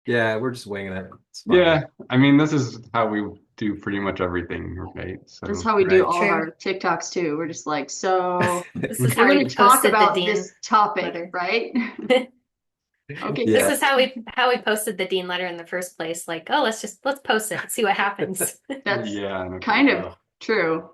Yeah, we're just winging it. It's fine. Yeah, I mean, this is how we do pretty much everything, right? That's So, how we do Right. all of True. our TikToks too. We're just like, so This is we're how going we to talk posted the about Dean this topic, letter. right? Okay, This Yeah. is how we posted the Dean letter in the first place. Like, oh, let's post it, see what happens. that's yeah, no kind kidding. of Oh, true.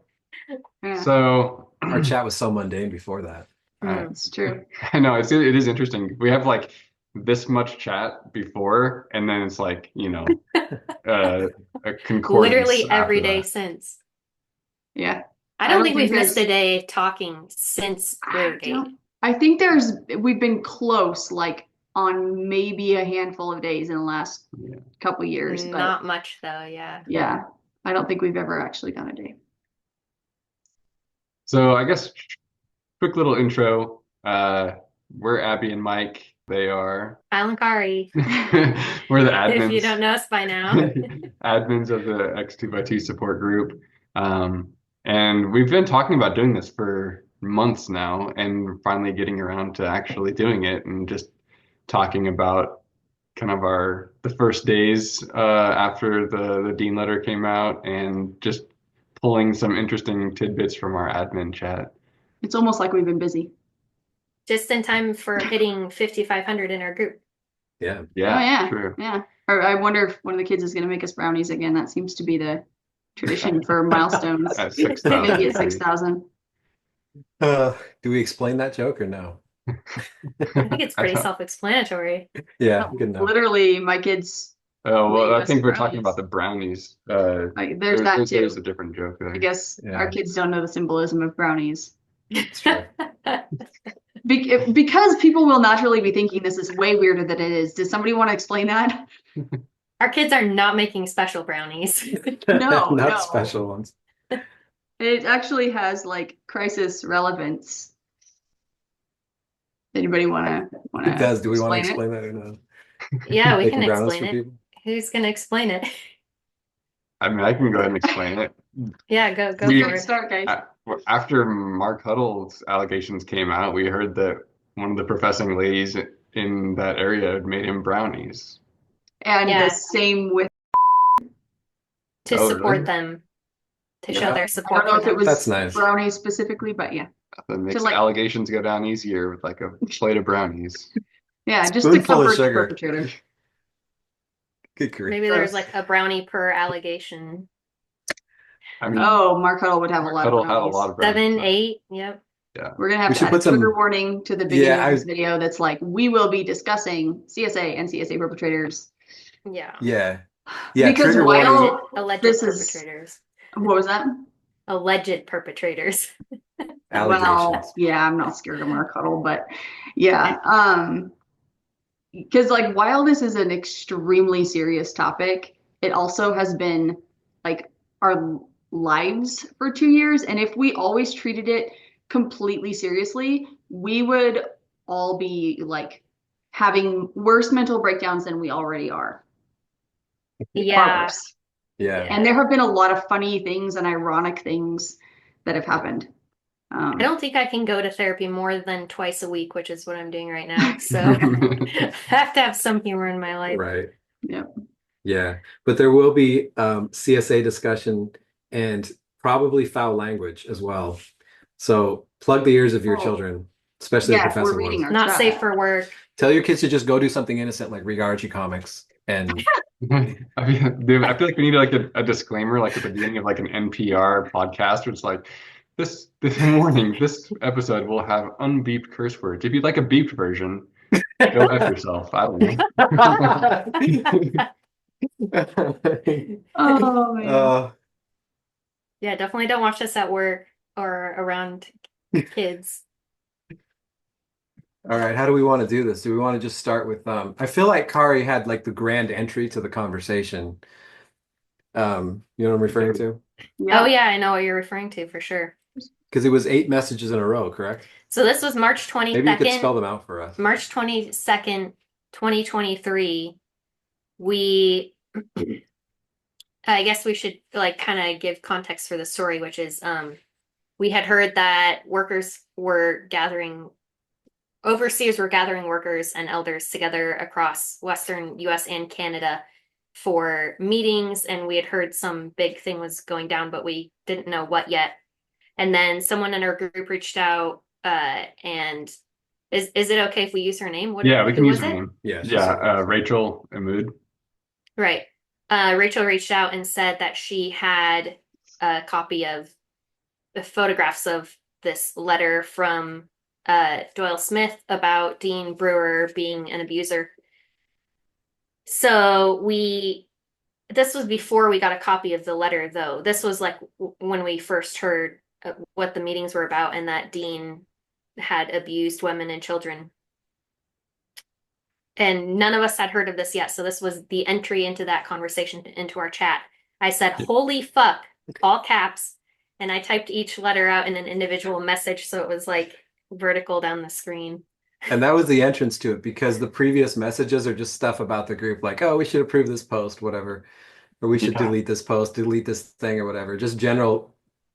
Yeah, So, our chat was so mundane before that. uh, Mm. it's true. I know it is interesting. We have like this much chat before, and then it's like, uh, a concordance Literally every after day that. since. Yeah. I I don't don't think think we've missed a there's, day talking since I Reargate. don't, I think we've been close, like on maybe a handful of days in the last Yeah. couple years, but Not much though, yeah. yeah, I don't think we've ever actually gone a day. So I guess quick little intro. We're Abby and Mike. They are Alankari, we're the if you admins, don't know us by now. admins of the X2x2 Support Group. And we've been talking about doing this for months now, and finally getting around to actually doing it, and just talking about kind of the first days after the Dean letter came out, and just pulling some interesting tidbits from our admin chat. It's almost like we've been busy. Just in time for hitting 5,500 in our group. Yeah. Oh Yeah, yeah, true. yeah. Or I wonder if one of the kids is going to make us brownies again. That seems to be the tradition for milestones. At Maybe 6,000. at 6,000. Uh, do we explain that joke or no? I think it's I pretty don't, self-explanatory. Yeah, good enough. Literally, my kids oh, well, made I us think we're talking about brownies. the brownies. Like, there's that There's too. a different joke I there. guess our Yeah, kids don't know the symbolism of brownies. it's true. Because people will naturally be thinking this is way weirder than it is. Does somebody want to explain that? Our kids are not making special brownies. No, Not no. special ones. It actually has like crisis relevance. Anybody It wanna does. Do we want to explain it? explain that or no? Yeah, we can Making brownies explain for it. people? Who's gonna explain it? I mean, I can go ahead and explain it. Yeah, go We, for Okay, it. start, guys. After Mark Huddle's allegations came out, we heard that one of the professing ladies in that area had made him brownies. And the Yeah, same with, to Oh, support really? them, to show Yeah, their I don't support know for if it them. that's was nice. brownies specifically, but yeah. That To makes like, allegations go down easier with like a plate of brownies. yeah, just to Spoonful of comfort the sugar. perpetrator. Good grief. Maybe there's Gross. like a brownie per allegation. I mean, Oh, Mark Huddle would have a Mark lot of Huddle had a lot brownies. of brownies. 7, So, 8, yep. yeah. We're gonna have We to should add a put trigger some. warning to the beginning Yeah, of this video that's like, we will be discussing CSA and CSA perpetrators. Yeah. Yeah. Yeah, Because trigger warning. Alleged this is, perpetrators. what was that? Alleged perpetrators. Well, Allegations. yeah, I'm not scared of Mark Huddle, but yeah. Because like while this is an extremely serious topic, it also has been like our lives for 2 years. And if we always treated it completely seriously, we would all be like having worse mental breakdowns than we already are. Far Yeah. worse. Yeah. And Yeah. there have been a lot of funny things and ironic things that have happened. I don't think I can go to therapy more than twice a week, which is what I'm doing right now. So I have to have some humor in my life. Right. Yep. Yeah. But there will be CSA discussion and probably foul language as well. So plug the ears of your Oh, children, especially the yeah, if we're professing reading ones. our Not safe chat. for work. Tell your kids to just go do something innocent like read Archie comics. And Dude, I feel like we need like a disclaimer, like at the beginning of like an NPR podcast, where it's like, this warning, this episode will have unbeeped curse words. If you'd like a beeped version, go F yourself. I don't know. Oh man. uh, Yeah, definitely don't watch this at work or around kids. all right, how do we want to do this? Do we want to just start with I feel like Kari had like the grand entry to the conversation. You know what I'm referring to? Oh Yeah. yeah, I know what you're referring to for sure. Because it was 8 messages in a row, correct? So this was March Maybe you could 22nd, spell them out for us. March 22nd, 2023. We I guess we should like kind of give context for the story, which is we had heard that workers were gathering overseers were gathering workers and elders together across Western US and Canada for meetings, and we had heard some big thing was going down, but we didn't know what yet. And then someone in our group reached out, and is it okay if we use her name? Yeah, we Who can use was her it? name. Yeah, she's Yeah, serious. Rachel Amud. Right. Rachel reached out and said that she had a copy of the photographs of this letter from Doyle Smith about Dean Brewer being an abuser. So this was before we got a copy of the letter, though. This was like when we first heard what the meetings were about and that Dean had abused women and children. And none of us had heard of this yet. So this was the entry into that conversation into our chat. I said, holy fuck, all caps. And I typed each letter out in an individual message. So it was like vertical down the screen. And that was the entrance to it, because the previous messages are just stuff about the group, like, oh, we should approve this post, whatever, or we should Yeah. delete this post, delete this thing, or whatever. Just general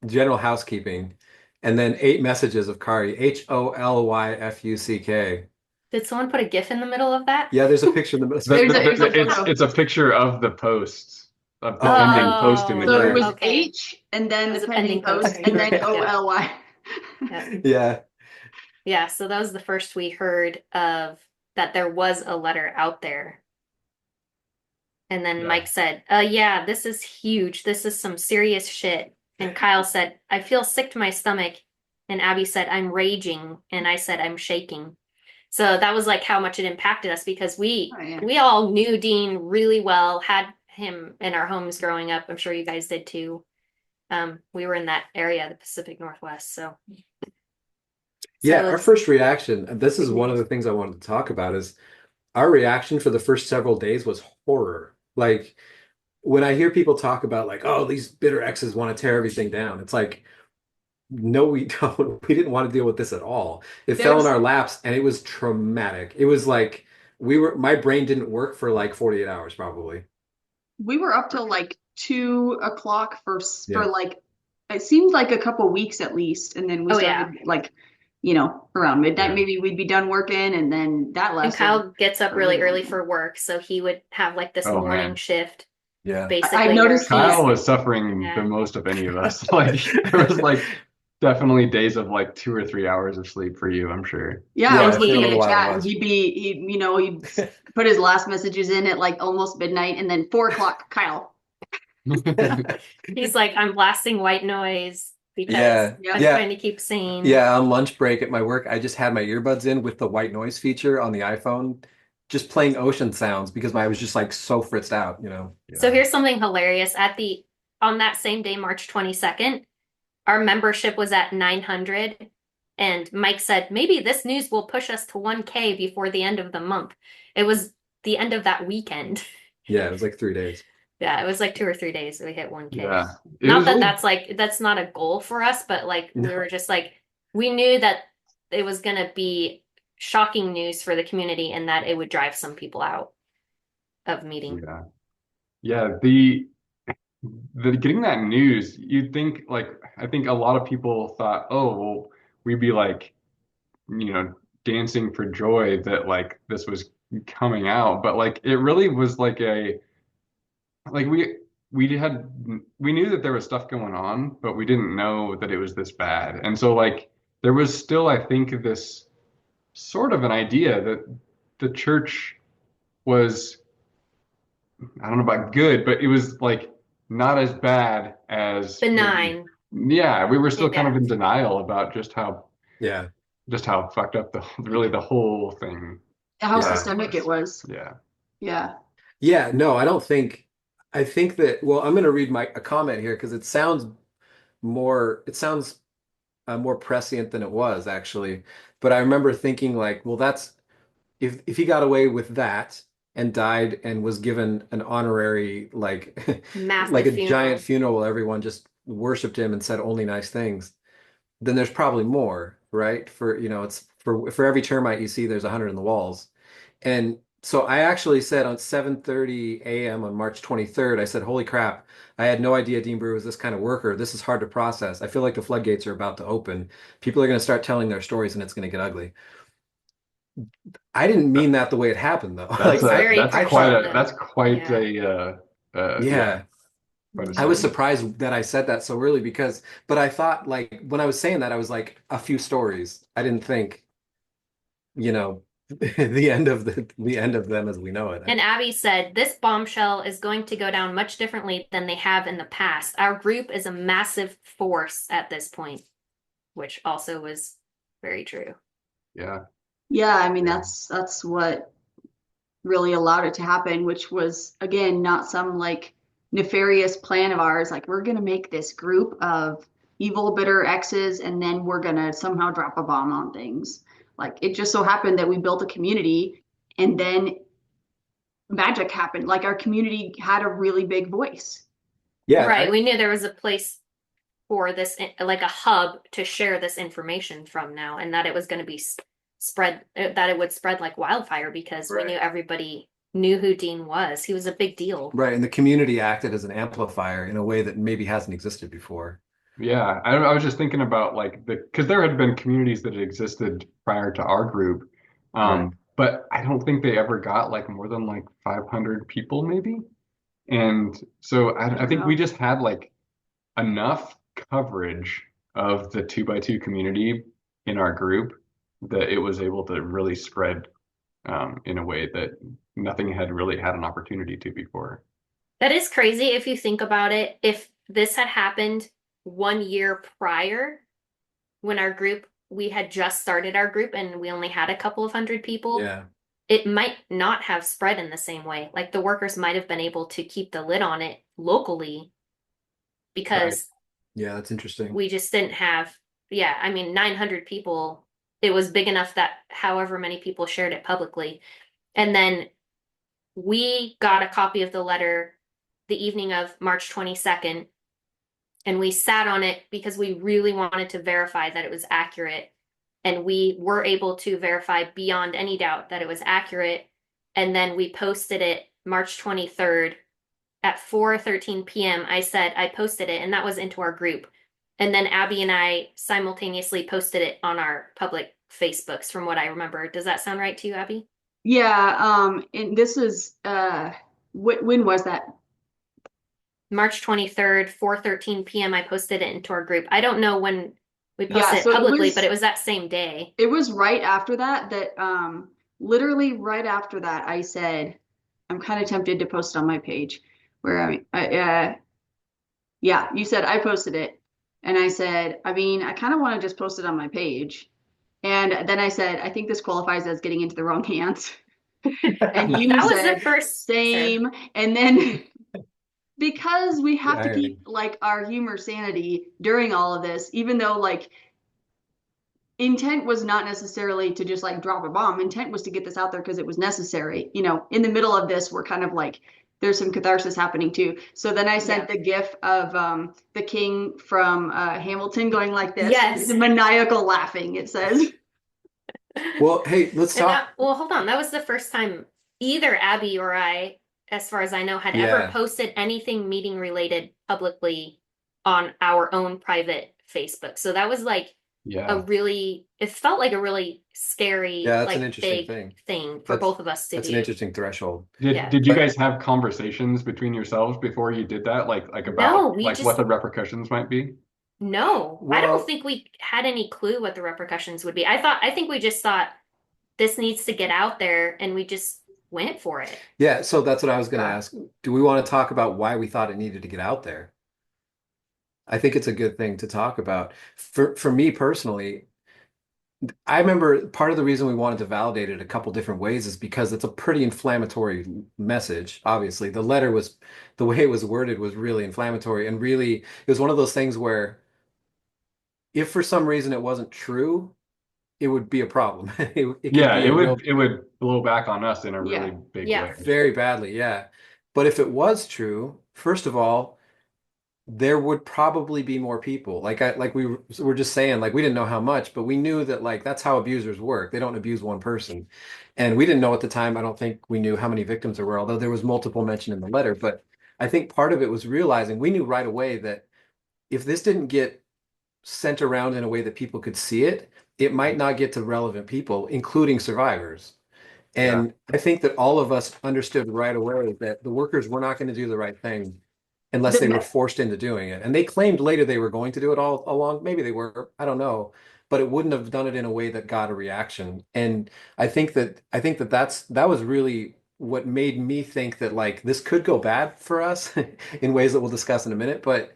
housekeeping. And then 8 messages of Kari, HOLYFUCK. Did someone put a GIF in the middle of that? Yeah, there's a picture in the middle. There's a photo. It's a picture of the posts, of the Oh. pending post in the So it group. was Okay. H and then It was the a pending pending post post. and then Yeah. OLY. Yeah. Yeah, so that was the first we heard of that there was a letter out there. And then Yeah. Mike said, yeah, this is huge. This is some serious shit. And Kyle said, I feel sick to my stomach. And Abby said, I'm raging. And I said, I'm shaking. So that was like how much it impacted us, because we all knew Dean really well, had him in our homes growing up. I'm sure you guys did too. We were in that area, the Pacific Northwest. So Yeah, our first reaction, and this is one of the things I wanted to talk about, is our reaction for the first several days was horror. Like, when I hear people talk about, like, oh, these bitter exes want to tear everything down, it's like, no, we don't. We didn't want to deal with this at all. It fell in our laps, and it was traumatic. It was like my brain didn't work for like 48 hours probably. We were up till like 2 o'clock for Yeah. like, it seemed like a couple weeks at least, and then we Oh, started like, around midnight, Yeah. maybe we'd be done working, and then that And lasted. Kyle gets up a really really early long for work, so he would have like this Oh, morning man. shift. Yeah. Basically, I noticed where Kyle he's- was suffering Yeah. the most of any of us. Like, there was like definitely days of like 2 or 3 hours of sleep for you, I'm sure. Yeah, I Yeah, was it looking felt at a the while chat, it and was. he'd put his last messages in at like almost midnight, and then 4 o'clock, Kyle. he's like, I'm blasting white noise because Yeah. Yeah. I'm Yeah. trying to keep sane. Yeah, on lunch break at my work, I just had my earbuds in with the white noise feature on the iPhone, just playing ocean sounds, because I was just like so fritzed out, you know. So here's something hilarious. On that same day, March 22nd, our membership was at 900. And Mike said, maybe this news will push us to 1K before the end of the month. It was the end of that weekend. Yeah, it was like 3 days. Yeah, it was like 2 or 3 days we hit 1K. Yeah. It Not was that really- that's not a goal for us, but like we No. were just like, we knew that it was going to be shocking news for the community and that it would drive some people out of meeting. Yeah. Yeah, the getting that news, you'd think, like, I think a lot of people thought, oh, well, we'd be like, dancing for joy that like this was coming out. But like it really was like like we knew that there was stuff going on, but we didn't know that it was this bad. And so like there was still, I think, this sort of an idea that the church was, I don't know about good, but it was like not as bad as Benign. Yeah, we were still kind of Yeah. in denial about just how Yeah. fucked up the whole thing. How Yeah. systemic it was. Yeah. Yeah. Yeah, no, I think that, well, I'm going to read a comment here, because it sounds more prescient than it was actually. But I remember thinking, like, well, that's, if he got away with that and died and was given an honorary, like Massive like a funeral. giant funeral where everyone just worshiped him and said only nice things, then there's probably more, right? For, it's for every termite you see, there's 100 in the walls. And so I actually said on 7:30 a.m. on March 23rd, I said, holy crap, I had no idea Dean Brewer was this kind of worker. This is hard to process. I feel like the floodgates are about to open. People are going to start telling their stories, and it's going to get ugly. I didn't mean that the way it happened though. That's Like It's a very that's I quite thought, a proportional. that's quite Yeah. yeah, yeah, quite a I was statement. surprised that I said that so early because, but I thought like when I was saying that, I was like a few stories. I didn't think, you know, the end of them as we know And it. Abby said, this bombshell is going to go down much differently than they have in the past. Our group is a massive force at this point, which also was very true. Yeah. Yeah, I mean Yeah. that's what really allowed it to happen, which was again not some like nefarious plan of ours, like we're gonna make this group of evil, bitter exes, and then we're gonna somehow drop a bomb on things. Like it just so happened that we built a community and then magic happened. Like our community had a really big voice. Yeah, Right. We knew there was a place for this, like a hub to share this information from now, and that it was going to be spread, that it would spread like wildfire because we knew right. everybody knew who Dean was. He was a big deal. Right. And the community acted as an amplifier in a way that maybe hasn't existed before. Yeah, I was just thinking about like because there had been communities that had existed prior to our group, Right. but I don't think they ever got like more than like 500 people maybe. And so I I don't think we know. just had like enough coverage of the 2x2 community in our group that it was able to really spread in a way that nothing had really had an opportunity to before. That is crazy if you think about it. If this had happened 1 year prior, when we had just started our group and we only had a couple of hundred people, Yeah. it might not have spread in the same way. Like the workers might have been able to keep the lid on it locally Right. because Yeah, that's interesting. we just didn't have, yeah, I mean, 900 people. It was big enough that however many people shared it publicly. And then we got a copy of the letter the evening of March 22nd, and we sat on it because we really wanted to verify that it was accurate. And we were able to verify beyond any doubt that it was accurate. And then we posted it March 23rd at 4:13 p.m. I said I posted it, and that was into our group. And then Abby and I simultaneously posted it on our public Facebooks, from what I remember. Does that sound right to you, Abby? Yeah, and this is when was that? March 23rd, 4:13 p.m. I posted it into our group. I don't know when we Yeah, posted it so publicly, but it was that same day. it was right after that literally right after that I said I'm kind of tempted to post on my page where yeah, you said I posted it and I said, I mean, I kind of want to just post it on my page. And then I said, I think this qualifies as getting into the wrong hands. And you That was the said, first, sorry. same. And then because we The have to irony. keep like our humor sanity during all of this, even though like intent was not necessarily to just like drop a bomb. Intent was to get this out there because it was necessary. You know, in the middle of this, we're kind of like, there's some catharsis happening too. So then I sent Yeah. the gif of the king from Hamilton going like this, Yes. the maniacal laughing, it says. Well, hey, let's And talk. that, well, hold on. That was the first time either Abby or I, as far as I know, had ever Yeah. posted anything meeting related publicly on our own private Facebook. So that was like Yeah. it felt like a really scary, Yeah, that's an like interesting big thing. thing for That's both of us to that's an do. interesting threshold. Did Yeah. did you But guys have conversations between yourselves before you did that? Like No, about we like what just, the repercussions might be? no, I don't well, think we had any clue what the repercussions would be. I think we just thought this needs to get out there and we just went for it. yeah, so that's what I was going to Yeah. ask. Do we want to talk about why we thought it needed to get out there? I think it's a good thing to talk about. For me personally, I remember part of the reason we wanted to validate it a couple different ways is because it's a pretty inflammatory message. Obviously, the way it was worded was really inflammatory and really it was one of those things where if for some reason it wasn't true, it would be a problem. It could Yeah, be a real it would blow back on us in a really Yeah. big Yeah. way. very badly, yeah. But if it was true, first of all, there would probably be more people. Like we were just saying, like we didn't know how much, but we knew that like that's how abusers work. They don't abuse one person. And we didn't know at the time, I don't think we knew how many victims there were, although there was multiple mentioned in the letter. But I think part of it was realizing we knew right away that if this didn't get sent around in a way that people could see it, it might not get to relevant people, including survivors. Yeah. And I think that all of us understood right away that the workers were not going to do the right thing unless they were The, forced into doing it. And they claimed later they were going to do it all along. Maybe they were, I don't know, but it wouldn't have done it in a way that got a reaction. And that was really what made me think that like this could go bad for us in ways that we'll discuss in a minute, but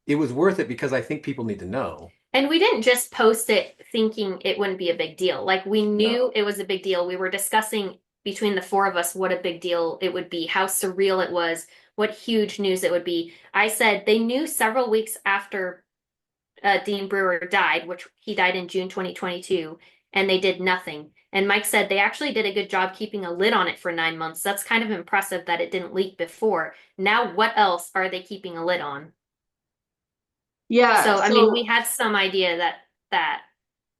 it was worth it because I think people need to know. And we didn't just post it thinking it wouldn't be a big deal. Like we knew No. it was a big deal. We were discussing between the four of us what a big deal it would be, how surreal it was, what huge news it would be. I said they knew several weeks after Dean Brewer died, which he died in June 2022, and they did nothing. And Mike said they actually did a good job keeping a lid on it for 9 months. That's kind of impressive that it didn't leak before. Now, what else are they keeping a lid on? yeah. So, I mean, we had some idea that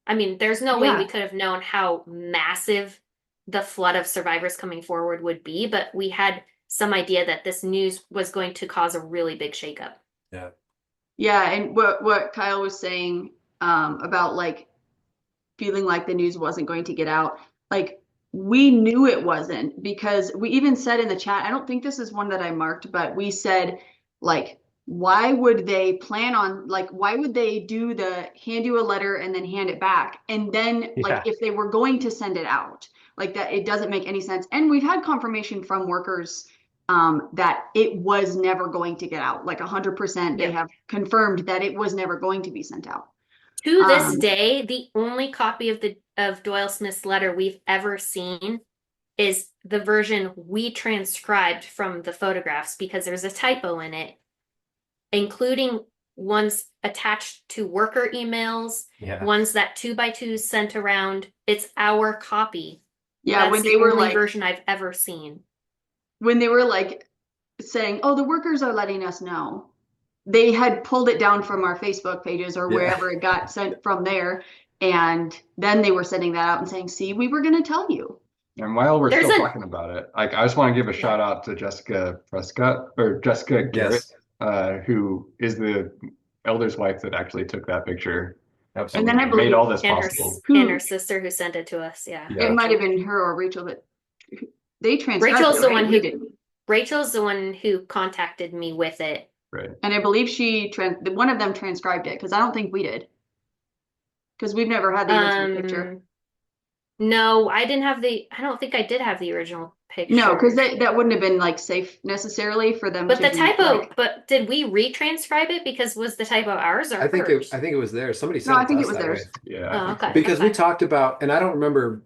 I mean, there's no way we could have known how massive the flood of survivors coming forward would be, but we had some idea that this news was going to cause a really big shakeup. Yeah. Yeah, and what Kyle was saying about like feeling like the news wasn't going to get out, like we knew it wasn't because we even said in the chat, I don't think this is one that I marked, but we said like why would they plan on like why would they do the hand you a letter and then hand it back and then like if they were going to send it out like that it doesn't make any sense. And we've had confirmation from workers that it was never going to get out. Like 100%, they have confirmed that it was never going to be sent out. To this day, the only copy of Doyle Smith's letter we've ever seen is the version we transcribed from the photographs because there's a typo in it, including ones attached to worker emails, ones that 2x2s sent around. It's our copy. Yeah, that's when the they were only like version I've ever seen. When they were like saying, "Oh, the workers are letting us know," they had pulled it down from our Facebook pages or wherever it got sent from there, and then they were sending that out and saying, "See, we were going to tell you." And while we're still talking about it, like I just want to give a shout out to Jessica Prescott or Jessica Garrett, who is the elder's wife that actually took that picture. Absolutely. And then I believe made all this possible. And her sister who sent it to us. Yeah. It might have been her or Rachel, but they transcribed Rachel's it, the right? one who Rachel's the one who contacted me with it. Right. And I believe one of them transcribed it because I don't think we did. Because we've never had the original picture. No, I don't think I did have the original picture. No, because that wouldn't have been like safe necessarily for them. But the typo, but did we retranscribe it? Because was the typo ours or hers? I think it was theirs. Somebody sent No, it I think to it us was that theirs. way. Yeah. Oh, okay. Because we talked about, and I don't remember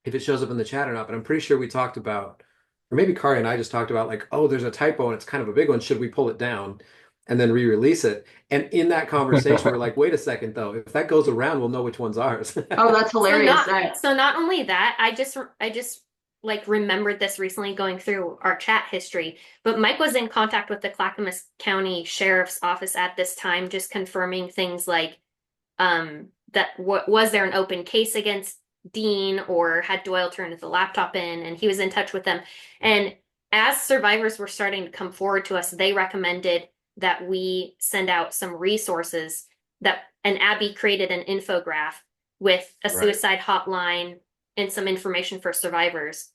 if it shows up in the chat or not, but I'm pretty sure we talked about, or maybe Kari and I just talked about like, oh, there's a typo and it's kind of a big one. Should we pull it down and then re-release it? And in that conversation, we're like, wait a second though, if that goes around, we'll know which one's ours. Oh, that's hilarious. So not only that, I just like remembered this recently going through our chat history, but Mike was in contact with the Clackamas County Sheriff's Office at this time, just confirming things like that was there an open case against Dean or had Doyle turned the laptop in, and he was in touch with them. And as survivors were starting to come forward to us, they recommended that we send out some resources and Abby created an infograph with a suicide hotline and some information for survivors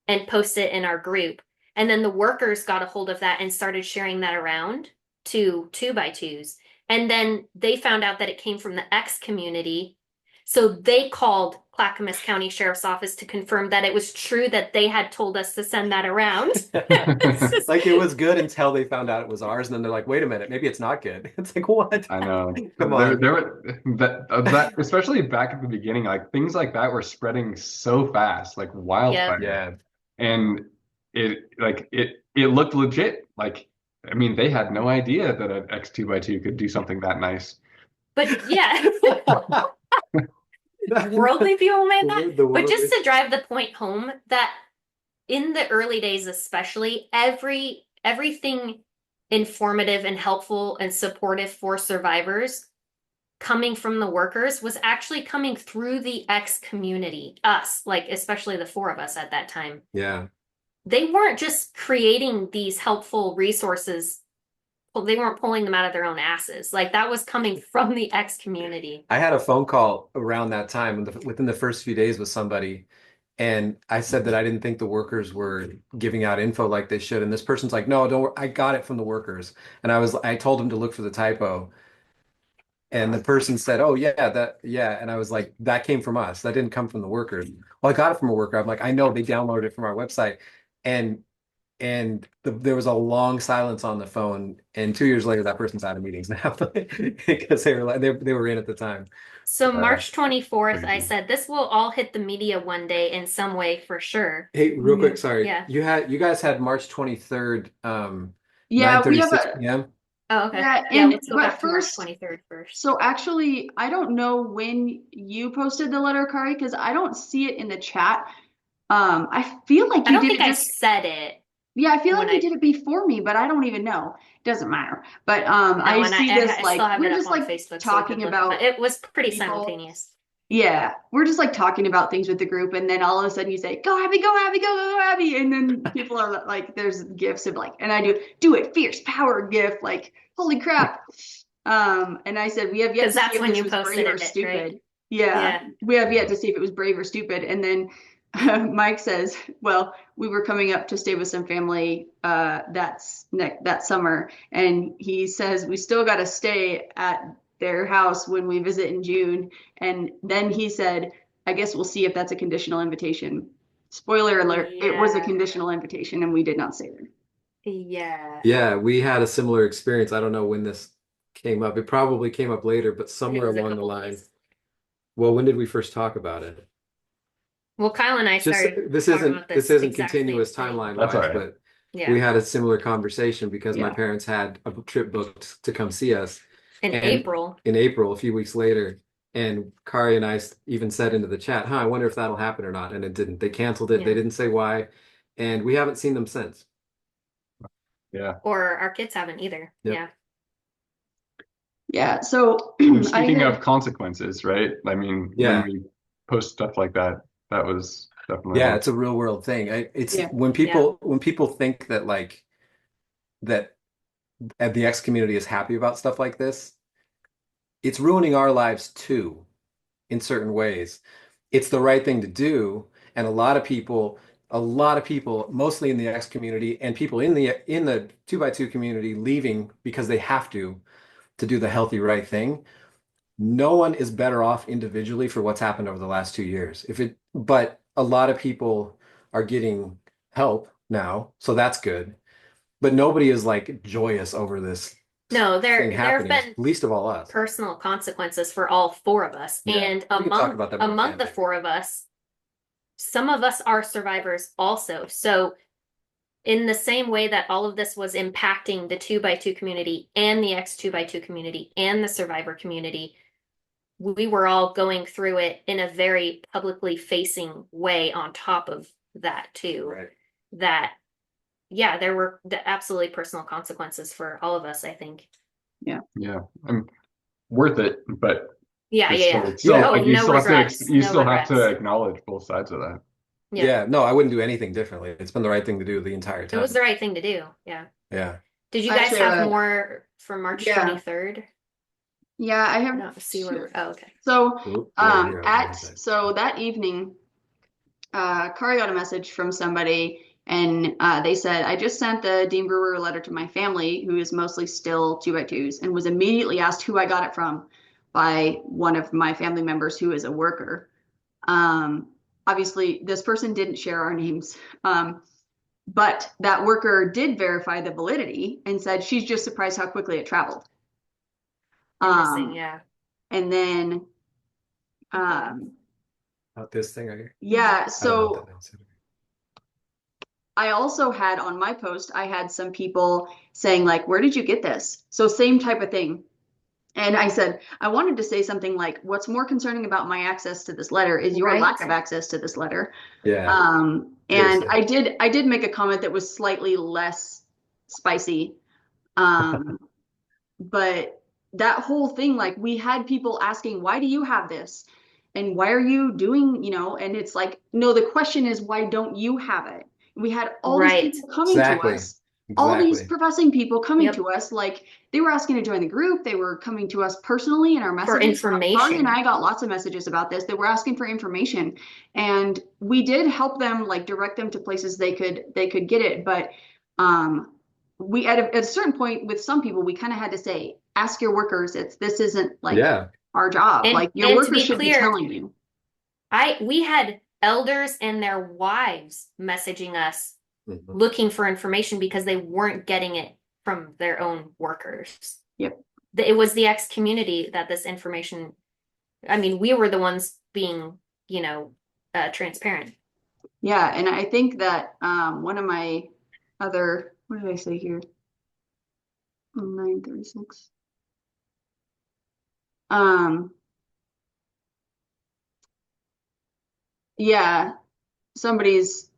and post it in our group. And then the workers got a hold of that and started sharing that around to 2x2s. And then they found out that it came from the X community. So they called Clackamas County Sheriff's Office to confirm that it was true that they had told us to send that around. Like it was good until they found out it was ours, and then they're like, "Wait a minute, maybe it's not good." It's like, what? I know. Come on. There were that especially back at the beginning, like things like that were spreading so fast, like wildfire. Yeah. And it looked legit. Like I mean, they had no idea that an X2x2 could do something that nice. But yeah. Worldly people made that. But just to drive the point home that in the early days, especially, everything informative and helpful and supportive for survivors coming from the workers was actually coming through the X community, us, like especially the four of us at that time. Yeah. They weren't just creating these helpful resources they weren't pulling them out of their own asses. Like that was coming from the X community. I had a phone call around that time within the first few days with somebody, and I said that I didn't think the workers were giving out info like they should. And this person's like, no, don't worry, I got it from the workers. And I told him to look for the typo. And the person said, oh yeah. And I was like, that came from us. That didn't come from the workers. Well, I got it from a worker. I'm like, I know they downloaded it from our website. And there was a long silence on the phone. And 2 years later, that person's out of meetings now because they were like they were in at the time. So March 24th, I crazy. said this will all hit the media one day in some way for sure. Hey, real quick, sorry. Yeah. You guys had March 23rd, Yeah, we have 9:36 a p.m. Oh, okay. yeah, Yeah, and let's go but back to March first, 23rd first. so actually, I don't know when you posted the letter, Kari, because I don't see it in the chat. I feel like I you don't did think it I just said it yeah, I feel when like you I did it before me, but I don't even know. Doesn't matter. But no, I and see this I still like have we're it up just on like Facebook so we could talking look at about it. It was pretty people. simultaneous. Yeah, we're just like talking about things with the group, and then all of a sudden you say, "Go Abby, go Abby, go Abby," and then people are like, "There's gifts of like," and I do it fierce power gif, like holy crap. And I said we have yet Because to see that's if when this you was brave posted or it, right? stupid. Yeah, Yeah. we have yet to see if it was brave or stupid. And then Mike says, "Well, we were coming up to stay with some family that summer, and he says we still got to stay at their house when we visit in June." And then he said, "I guess we'll see if that's a conditional invitation." Spoiler alert, it was a Yeah. conditional invitation, and we did not stay there. Yeah. Yeah, we had a similar experience. I don't know when this came up. It probably came up later, but It somewhere was a along the couple line. days. Well, when did we first talk about it? Well, Kyle and I Just started talking about this this isn't exact same continuous thing. timeline That's all wise, right. but we Yeah. had a similar conversation because my Yeah. parents had a trip booked to come see us. In And April. in April, a few weeks later, and Kari and I even said into the chat, "Huh, I wonder if that'll happen or not." And it didn't. They canceled it. They Yeah. didn't say why, and we haven't seen them since. Yeah. Or our kids haven't either. Yep. Yeah. Yeah. So And I speaking had of consequences, right? I mean, Yeah. when we post stuff like that, that was definitely Yeah, one. it's a real world thing. It's Yeah. when people think that like that the X community is happy about stuff like this, it's ruining our lives too in certain ways. It's the right thing to do, and a lot of people, mostly in the X community and people in the 2x2 community leaving because they have to do the healthy right thing. No one is better off individually for what's happened over the last 2 years. But a lot of people are getting help now, so that's good. But nobody is like joyous over this No, thing there have happening, been least of all us. personal consequences for all four of us. Yeah. And We can talk about that more among the camping. four of us, some of us are survivors also. So in the same way that all of this was impacting the 2x2 community and the X2x2 community and the survivor community, we were all going through it in a very publicly facing way on top of that too. Right. That, yeah, there were absolutely personal consequences for all of us, I think. Yeah. I'm worth it, but Yeah, it's yeah. still Yeah. Oh, like you no still have to regrets. you No still have to regrets. acknowledge both sides of that. Yeah. Yeah, no, I wouldn't do anything differently. It's been the right thing to do the entire It time. was the right thing to do. Yeah. Yeah. Did you guys Actually, have more for March yeah. 23rd? yeah, I I have don't see where. Oh, okay. So Oop, right here, I was gonna say. so that evening, Kari got a message from somebody, and they said, "I just sent the Dean Brewer letter to my family, who is mostly still 2x2s, and was immediately asked who I got it from by one of my family members who is a worker." Obviously, this person didn't share our names, but that worker did verify the validity and said she's just surprised how quickly it traveled. Interesting. Yeah. And then, um, This thing right here. yeah, I don't know what so that means. I also had on my post, I had some people saying like, "Where did you get this?" So same type of thing. And I said, I wanted to say something like, "What's more concerning about my access to this letter is your Right. lack of access to this letter." Yeah. And Seriously. I did make a comment that was slightly less spicy. But that whole thing, like we had people asking, "Why do you have this? And why are you doing, you know?" And it's like, no, the question is, why don't you have it? We had all these Right. people coming to Exactly. us all these Exactly. professing people coming Yep. to us, like they were asking to join the group. They were coming to us personally in our For messages. Ari and information. I got lots of messages about this. They were asking for information, and we did help them, like direct them to places they could get it. But we at a certain point with some people, we kind of had to say, ask your workers. This isn't like Yeah. our job. And Like your and to workers be should be clear, telling you. we had elders and their wives messaging us Mhm. looking for information because they weren't getting it from their own workers. Yep. It was the X community that this information, I mean, we were the ones being, transparent. Yeah, and I think that one of my other, what did I say here? 9:36. Um, yeah, somebody's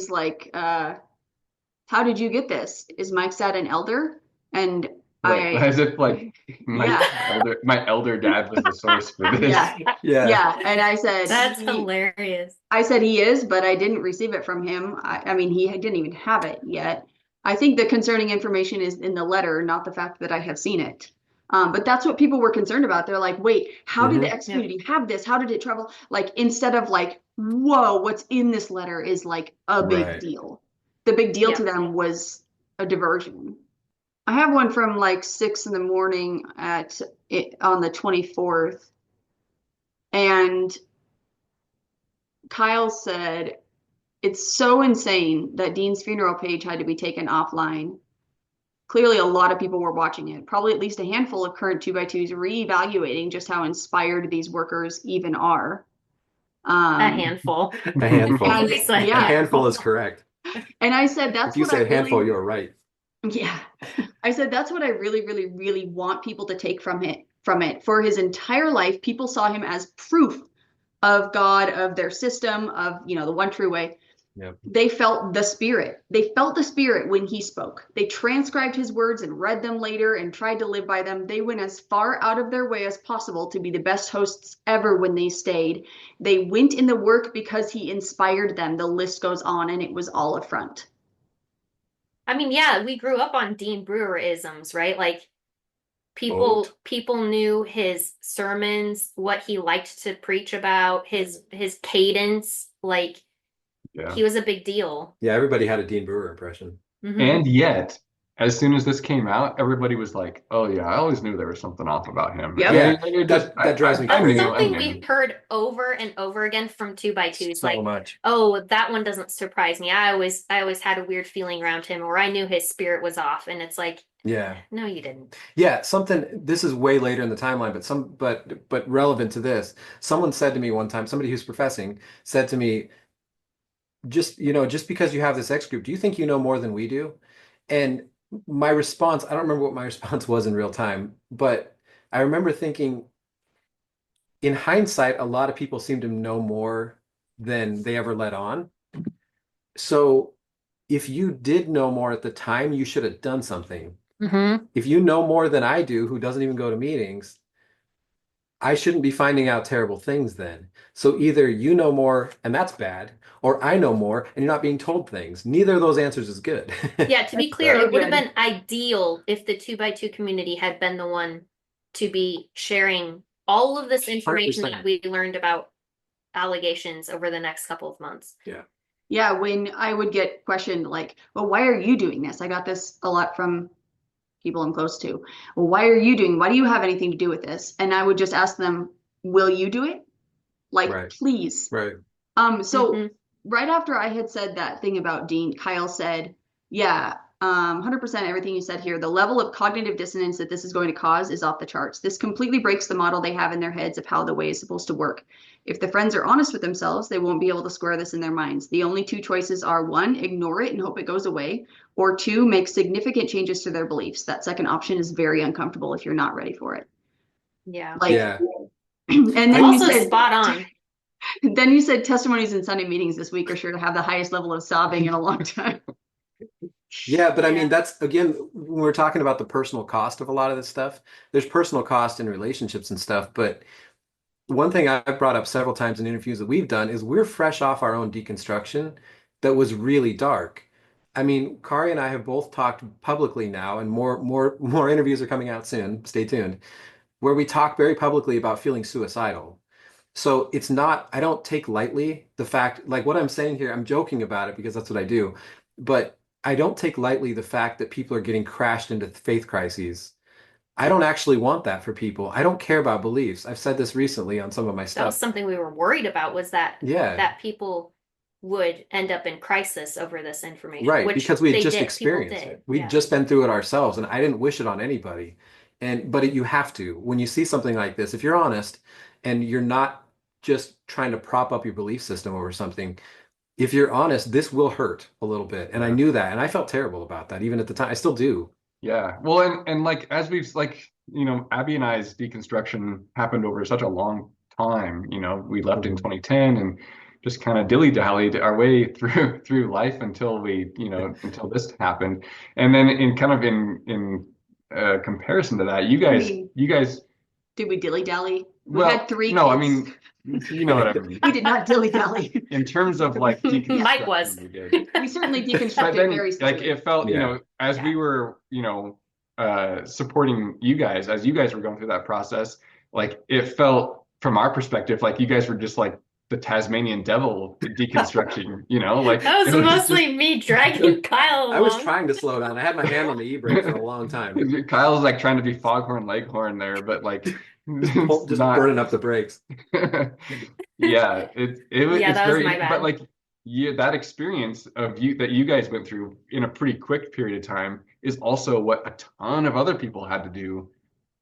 like, how did you get this? Is Mike's dad an elder? And Right. I, As if like yeah, my elder dad was the source for this. yeah, Yeah. yeah. And I said, That's hilarious. I said he is, but I didn't receive it from him. I mean, he didn't even have it yet. I think the concerning information is in the letter, not the fact that I have seen it. But that's what people were concerned about. They're like, wait, how did the Mhm. X community have this? How did it travel? Like, instead of like, whoa, what's in this letter is like a big Right. deal. The big deal Yeah. to them was a diversion. I have one from like 6 in the morning on the 24th. And Kyle said, it's so insane that Dean's funeral page had to be taken offline. Clearly, a lot of people were watching it, probably at least a handful of current 2x2s reevaluating just how inspired these workers even are. A handful. A handful. And Please, A yeah, handful is correct. and I said, If that's you what I say a handful, really, you're right. yeah, I said, that's what I really, really, really want people to take from it. For his entire life, people saw him as proof of God, of their system, of, the one true way. Yep. They felt the spirit. They felt the spirit when he spoke. They transcribed his words and read them later and tried to live by them. They went as far out of their way as possible to be the best hosts ever when they stayed. They went in the work because he inspired them. The list goes on, and it was all a front. I mean, yeah, we grew up on Dean Brewer isms, right? Like Boat. people knew his sermons, what he liked to preach about, his cadence, like Yeah. he was a big deal. Yeah, everybody had a Dean Brewer impression. Mhm. And yet, as soon as this came out, everybody was like, "Oh yeah, I always knew there was something off about him." Yep. Yeah, It just, that drives me I That's crazy. something knew. we heard over and over again from 2x2s. So Like, much. oh, that one doesn't surprise me. I always had a weird feeling around him, or I knew his spirit was off. And it's like, Yeah. no, you didn't. Yeah, this is way later in the timeline, but relevant to this. Someone said to me one time, somebody who's professing said to me, just because you have this X group, do you think you know more than we do? And my response, I don't remember what my response was in real time, but I remember thinking, in hindsight, a lot of people seem to know more than they ever let on. So if you did know more at the time, you should have done something. Mm-hmm. If you know more than I do, who doesn't even go to meetings, I shouldn't be finding out terrible things then. So either you know more and that's bad, or I know more and you're not being told things. Neither of those answers is good. Yeah, to be clear, So it would have good. been ideal if the 2x2 community had been the one to be sharing all of this information 100%. that we learned about allegations over the next couple of months. Yeah, when I would get questioned like, well, why are you doing this? I got this a lot from people I'm close to. Well, why are you doing? Why do you have anything to do with this? And I would just ask them, will you do it? Like, Right. please. Right. So Mhm. right after I had said that thing about Dean, Kyle said, yeah, 100% everything you said here, the level of cognitive dissonance that this is going to cause is off the charts. This completely breaks the model they have in their heads of how the way is supposed to work. If the friends are honest with themselves, they won't be able to square this in their minds. The only two choices are: one, ignore it and hope it goes away, or two, make significant changes to their beliefs. That second option is very uncomfortable if you're not ready for it. Yeah. Like, Yeah. and then you Also said, spot on. then you said testimonies in Sunday meetings this week are sure to have the highest level of sobbing in a long time. Yeah, but I Yeah. mean, that's again, when we're talking about the personal cost of a lot of this stuff, there's personal cost in relationships and stuff. But one thing I've brought up several times in interviews that we've done is we're fresh off our own deconstruction that was really dark. I mean, Kari and I have both talked publicly now, and more interviews are coming out soon. Stay tuned, where we talk very publicly about feeling suicidal. So it's not, I don't take lightly the fact, like what I'm saying here, I'm joking about it because that's what I do, but I don't take lightly the fact that people are getting crashed into faith crises. I don't actually want that for people. I don't care about beliefs. I've said this recently on some of my That was stuff. something we were worried about, was that Yeah, people would end up in crisis over this information, right, which because we had they just did. People experienced did. it. We'd Yeah. just been through it ourselves, and I didn't wish it on anybody. You have to, when you see something like this, if you're honest and you're not just trying to prop up your belief system over something, if you're honest, this will hurt a little bit. And I Yeah. knew that, and I felt terrible about that even at the time. I still do. Yeah. Well, and like as we've like, Abby and I's deconstruction happened over such a long time. We left in Mhm. 2010 and just kind of dilly-dallied our way through life until until this happened. And then in kind of in comparison to that, I mean, you guys, did we dilly-dally? We well, had 3 no, I kids. mean, you know what I mean. We did not dilly-dally. In terms of like Mike was. deconstruction, we did. We certainly But deconstructed then, very like, slowly. it felt, Yeah. as Yeah. we were, supporting you guys, as you guys were going through that process, like, it felt from our perspective, like you guys were just like the Tasmanian devil deconstruction, like That was it was mostly me dragging Kyle I was along. trying to slow down. I had my hand on the e-brake for a long time, Kyle's like trying to be foghorn leghorn there, but like it's just not. burning up the brakes. Yeah, Yeah, it's that was very, my bad. but like that experience of you guys went through in a pretty quick period of time is also what a ton of other people had to do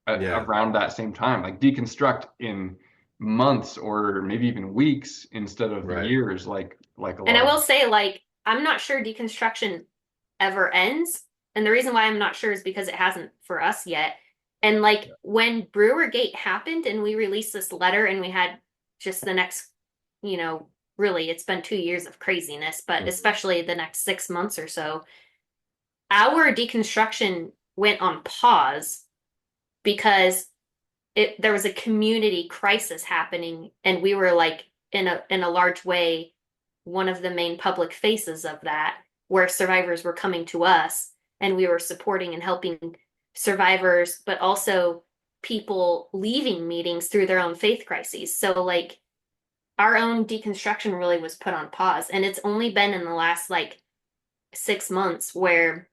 Yeah. around that same time, like deconstruct in months or maybe even weeks instead of Right. years, like a And lot I will of. say, like, I'm not sure deconstruction ever ends. And the reason why I'm not sure is because it hasn't for us yet. And like when Brewer Gate happened and we released this letter and we had just the next, really, it's been 2 years of craziness, but Mhm. especially the next 6 months or so, our deconstruction went on pause because there was a community crisis happening, and we were like in a large way one of the main public faces of that, where survivors were coming to us and we were supporting and helping survivors, but also people leaving meetings through their own faith crises. So like our own deconstruction really was put on pause, and it's only been in the last like 6 months where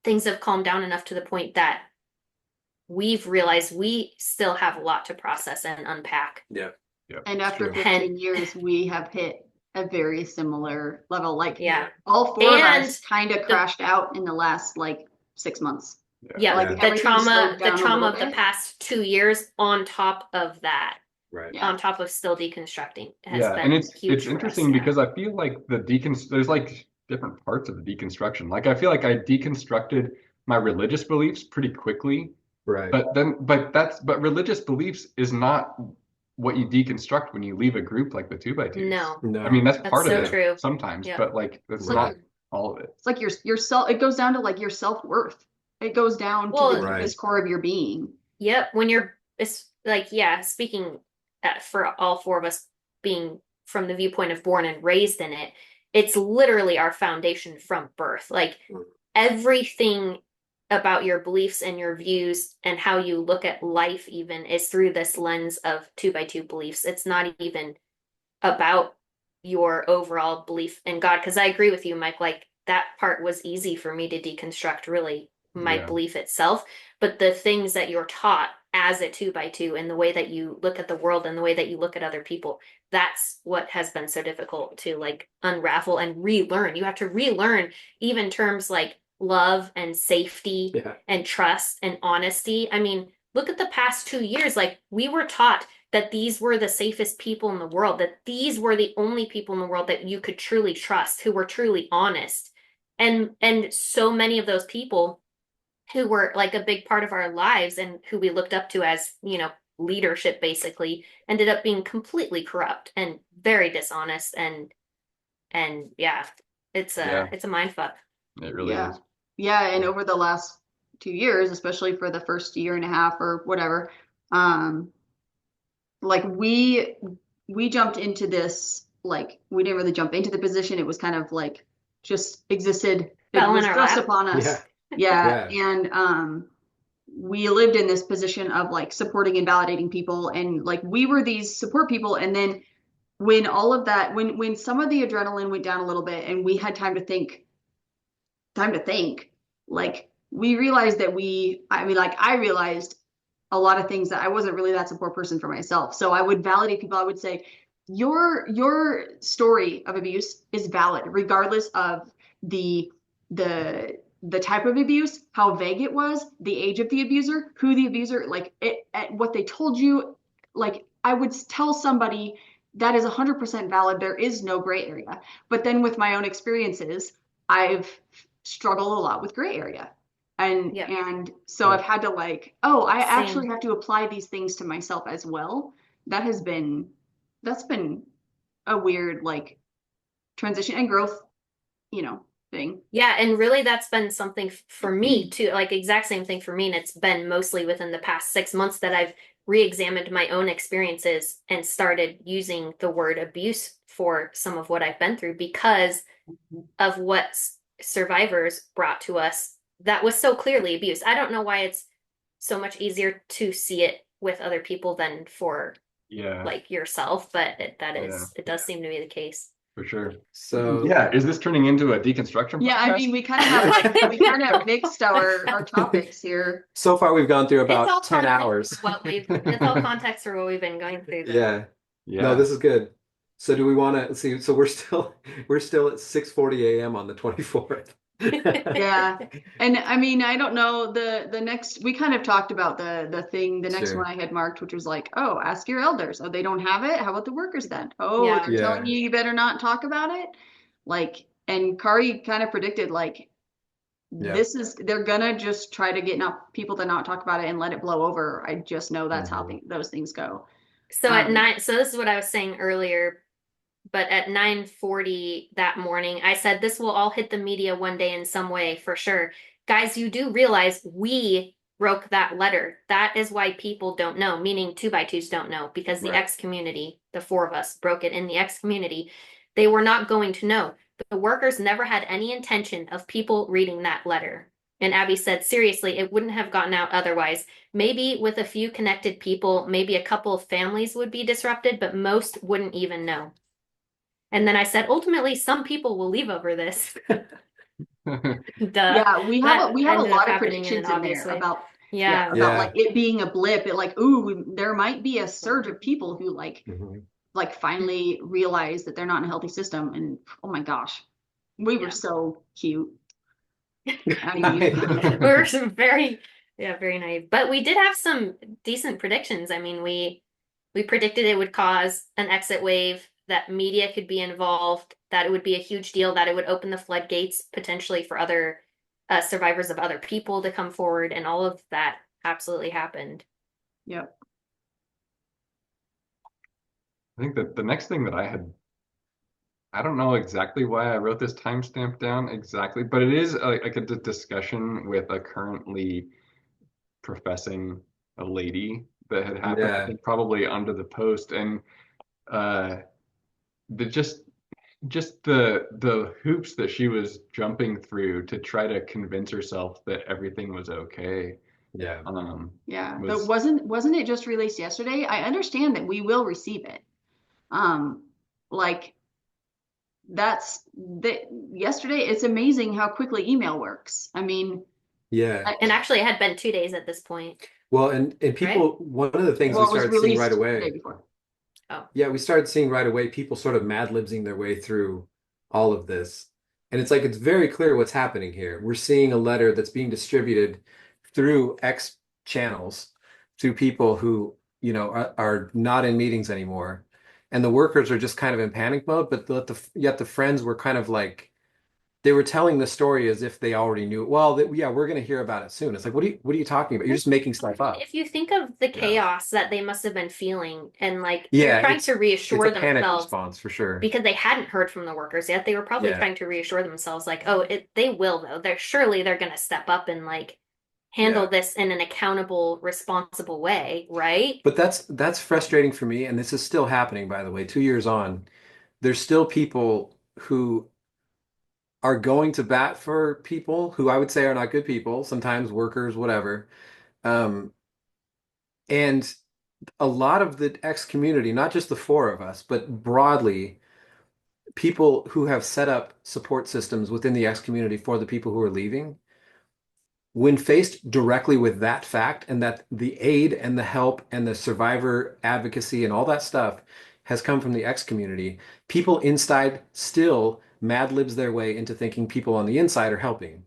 things have calmed down enough to the point that we've realized we still have a lot to process and unpack. Yeah. Yeah, And after true. 15 years, we have hit a very similar level. Like, Yeah. all 4 of And us kind of crashed out in the last like 6 months. Yeah, Like, Yeah. the everything trauma, slowed the down a trauma little of the bit. past 2 years on top of that, Right. Yeah. on top of still deconstructing, has yeah, been and huge it's for us, interesting yeah. because I feel like there's like different parts of the deconstruction. Like I feel like I deconstructed my religious beliefs pretty quickly. Right. But religious beliefs is not what you deconstruct when you leave a group like the 2x2s. No, No. I mean, that's that's part of so it true. sometimes, Yeah. but like that's It's not like all of it. it's like your self. It goes down to like your self-worth. It goes down to Well, the Right. deepest core of your being. Yep, when it's like, yeah, speaking for all 4 of us being from the viewpoint of born and raised in it, it's literally our foundation from birth. Like everything about your beliefs and your views and how you look at life even is through this lens of 2x2 beliefs. It's not even about your overall belief in God. Because I agree with you, Mike, like that part was easy for me to deconstruct, really, my Yeah. belief itself. But the things that you're taught as a 2x2 and the way that you look at the world and the way that you look at other people, that's what has been so difficult to like unravel and relearn. You have to relearn even terms like love and safety Yeah. and trust and honesty. I mean, look at the past 2 years. Like we were taught that these were the safest people in the world, that these were the only people in the world that you could truly trust, who were truly honest. And so many of those people who were like a big part of our lives and who we looked up to as, leadership basically, ended up being completely corrupt and very dishonest, and yeah, it's a mind fuck. It really Yeah. is. Yeah, and over the last 2 years, especially for the first year and a half or whatever, like we jumped into this, like we didn't really jump into the position. It was kind of like just existed it Fell in was our thrust lap. upon us. Yeah. Yeah. Yeah. And we lived in this position of like supporting and validating people, and like we were these support people. And then when all of that, when some of the adrenaline went down a little bit and we had time to think, like we realized that I realized a lot of things that I wasn't really that support person for myself. So I would validate people. I would say, your story of abuse is valid, regardless of the the type of abuse, how vague it was, the age of the abuser, who the abuser, like what they told you. Like I would tell somebody that is 100% valid. There is no gray area. But then with my own experiences, I've struggled a lot with gray area. And so I've had to like, oh, I actually Same. have to apply these things to myself as well. That's been a weird like transition and growth, thing. Yeah, and really that's been something for me too, like exact same thing for me. And it's been mostly within the past 6 months that I've re-examined my own experiences and started using the word abuse for some of what I've been through because of what survivors brought to us that was so clearly abuse. I don't know why it's so much easier to see it with other people than for Yeah, like yourself, but yeah, it does seem to be the case. for sure. So Yeah, is this turning into a deconstruction Yeah, I podcast? mean, we kind of have like we kind of mixed our topics here. so far we've gone through It's all about 10 context hours. for it's all context for what we've been going through though. Yeah. No, Yeah. this is good. So do we want to see? So we're still at 6:40 a.m. on the 24th. Yeah. And I mean, I don't know, the next, we kind of talked about the next one Sure. I had marked, which was like, oh, ask your elders. Oh, they don't have it. How about the workers then? Oh, Yeah. they're telling Yeah. you better not talk about it. Like, and Kari kind of predicted like Yeah. they're gonna just try to get not people to not talk about it and let it blow over. I just know that's how Mhm. those things go. So at Um, 9, so this is what I was saying earlier, but at 9:40 that morning, I said this will all hit the media one day in some way for sure. Guys, you do realize we broke that letter. That is why people don't know, meaning 2x2s don't know, because the Right. X community, the four of us broke it in the X community. They were not going to know. The workers never had any intention of people reading that letter. And Abby said, seriously, it wouldn't have gotten out otherwise. Maybe with a few connected people, maybe a couple of families would be disrupted, but most wouldn't even know. And then I said, ultimately, some people will leave over this. Duh. yeah, That we have a ended up lot of happening in an predictions in obvious there way. about Yeah. about like Yeah. it being a blip. It like, ooh, there might be a surge of people who Mhm. like finally realize that they're not in a healthy system. And oh my gosh, we were Yeah. so cute. I know. We were some very naive. But we did have some decent predictions. I mean, we predicted it would cause an exit wave, that media could be involved, that it would be a huge deal, that it would open the floodgates potentially for other survivors of other people to come forward, and all of that absolutely happened. Yep. I think that the next thing that I don't know exactly why I wrote this timestamp down exactly, but it is like a discussion with a currently professing a lady that had happened, I Yeah. think probably under the post, and uh, the just the hoops that she was jumping through to try to convince herself that everything was okay, Yeah. Yeah. But was wasn't it just released yesterday? I understand that we will receive it. Like that's that yesterday. It's amazing how quickly email works. I mean, Yeah. And actually, it had been 2 days at this point, Well, and right? people, one of the things we well, it was started seeing right released the day away. before. Oh, Yeah, we started seeing right away people sort of mad libsing their way through all of this. And it's like it's very clear what's happening here. We're seeing a letter that's being distributed through X channels to people who, are not in meetings anymore. And the workers are just kind of in panic mode, but yet the friends were kind of like they were telling the story as if they already knew it. Well, yeah, we're going to hear about it soon. It's like, what are you talking about? You're just making stuff up. if you think of the You know? chaos that they must have been feeling, and like they're Yeah, trying to it's reassure a panic themselves response for sure. because they hadn't heard from the workers yet. They were probably Yeah, trying to reassure themselves, like, oh, they will though. They're gonna step up and like handle yeah. this in an accountable, responsible way, right? But that's frustrating for me, and this is still happening, by the way, 2 years on. There's still people who are going to bat for people who I would say are not good people, sometimes workers, whatever. Um, and a lot of the X community, not just the four of us, but broadly, people who have set up support systems within the X community for the people who are leaving, when faced directly with that fact and that the aid and the help and the survivor advocacy and all that stuff has come from the X community, people inside still mad libs their way into thinking people on the inside are helping.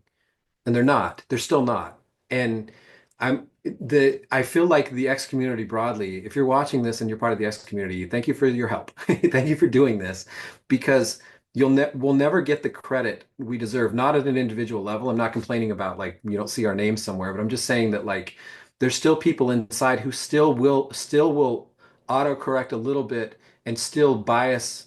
And they're not. They're still not. And I feel like the X community broadly, if you're watching this and you're part of the X community, thank you for your help. Thank you for doing this because we'll never get the credit we deserve, not at an individual level. I'm not complaining about like you don't see our names somewhere, but I'm just saying that like there's still people inside who still will autocorrect a little bit and still bias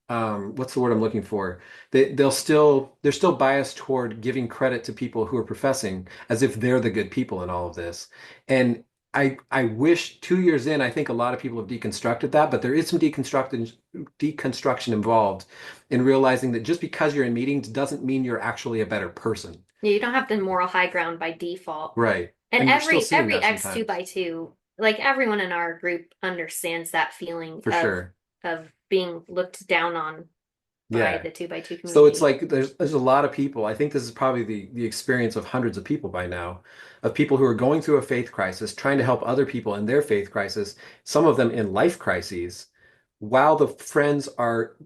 what's the word I'm looking for? They're still biased toward giving credit to people who are professing as if they're the good people in all of this. And I wish 2 years in, I think a lot of people have deconstructed that, but there is some deconstruction involved in realizing that just because you're in meetings doesn't mean you're actually a better person. Yeah, you don't have the moral high ground by default. Right. And you're still every seeing every that X sometimes. 2x2, like everyone in our group understands that feeling For sure. of being looked down on by Yeah. the 2x2 So it's community. like there's a lot of people. I think this is probably the experience of hundreds of people by now, of people who are going through a faith crisis, trying to help other people in their faith crisis, some of them in life crises, while the friends are,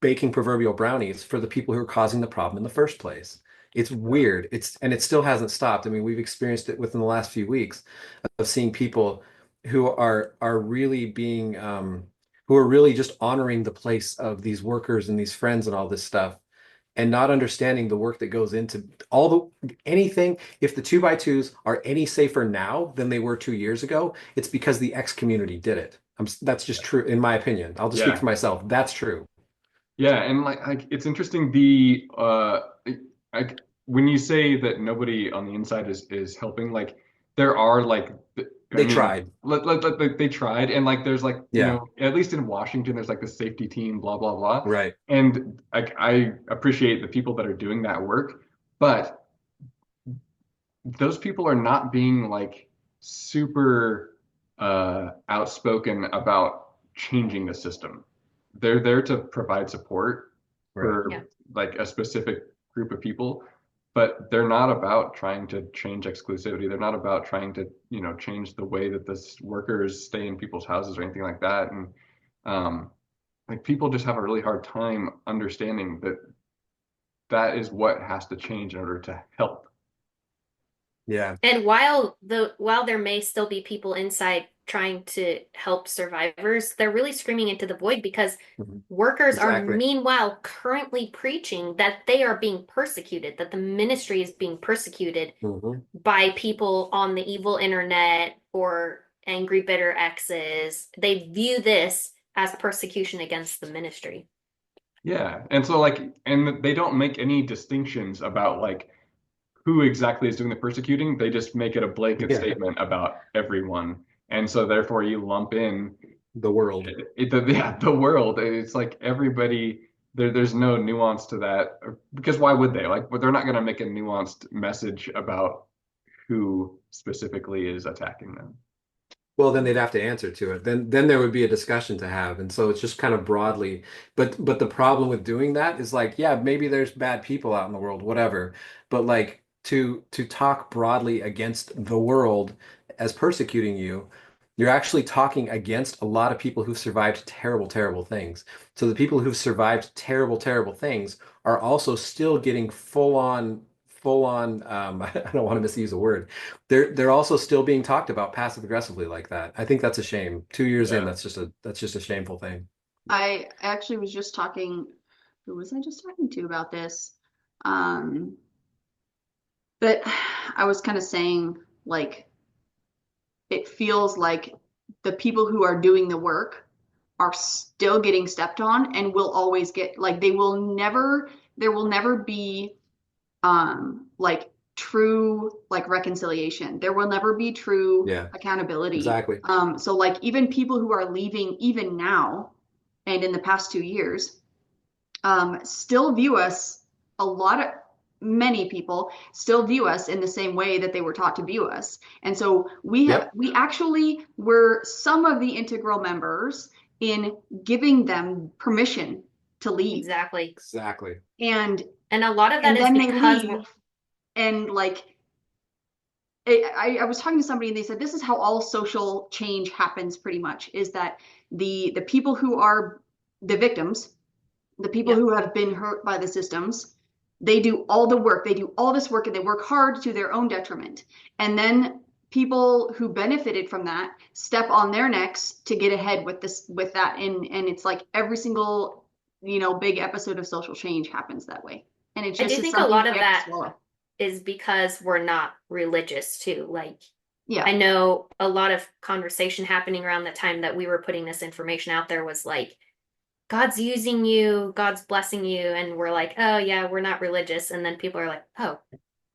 baking proverbial brownies for the people who are causing the problem in the first place. It's weird. It still hasn't stopped. I mean, we've experienced it within the last few weeks of seeing people who are really being who are really just honoring the place of these workers and these friends and all this stuff and not understanding the work that goes into all the anything. If the 2x2s are any safer now than they were 2 years ago, it's because the X community did it. That's just true in my opinion. I'll just speak Yeah. for myself. That's true. Yeah, and like it's interesting like when you say that nobody on the inside is helping, like there are like I They mean tried. like they tried, and like there's like Yeah, at least in Washington there's like the safety team, blah blah blah, right. and like I appreciate the people that are doing that work, but those people are not being like super outspoken about changing the system. They're there to provide support Right. Yeah. for like a specific group of people, but they're not about trying to change exclusivity. They're not about trying to, change the way that this workers stay in people's houses or anything like that. And like people just have a really hard time understanding that that is what has to change in order to help. Yeah. And while there may still be people inside trying to help survivors, they're really screaming into the void because Mhm. workers are Exactly. meanwhile currently preaching that they are being persecuted, that the ministry is being persecuted Hmm. by people on the evil internet or angry bitter exes. They view this as persecution against the ministry. Yeah. And so like, and they don't make any distinctions about like who exactly is doing the persecuting. They just make it a blanket Yeah. statement about everyone. And so therefore you lump in The world. the world. It's like everybody there's no nuance to that because why would they? Like, but they're not going to make a nuanced message about who specifically is attacking them. Well, then they'd have to answer to it. Then there would be a discussion to have. And so it's just kind of broadly. But the problem with doing that is like, yeah, maybe there's bad people out in the world, whatever. But like to talk broadly against the world as persecuting you, you're actually talking against a lot of people who've survived terrible, terrible things. So the people who've survived terrible, terrible things are also still getting full on I don't want to misuse a word, they're also still being talked about passive aggressively like that. I think that's a shame. 2 years in, Yeah. that's just a shameful thing. I actually was just talking, who was I just talking to about this? Um, but I was kind of saying, like, it feels like the people who are doing the work are still getting stepped on and will always get, like, there will never be, like, true, like, reconciliation. There will never be true Yeah, accountability. exactly. So, like, even people who are leaving, even now, and in the past 2 years, still view us many people still view us in the same way that they were taught to view us. And so we actually were some of the integral members in giving them permission to leave. Exactly. And a lot of that and is then because they leave, and like I was talking to somebody and they said this is how all social change happens pretty much, is that the people who are the victims, the people who have been hurt by the systems, they do all the work, they do all this work, and they work hard to their own detriment. And then people who benefited from that step on their necks to get ahead with that. And it's like every single, big episode of social change happens that way. And it's just, I do think a lot of that is because we're not religious too. Like, I know a lot of conversation happening around the time that we were putting this information out there was like, God's using you, God's blessing you. And we're like, oh yeah, we're not religious. And then people are like, oh.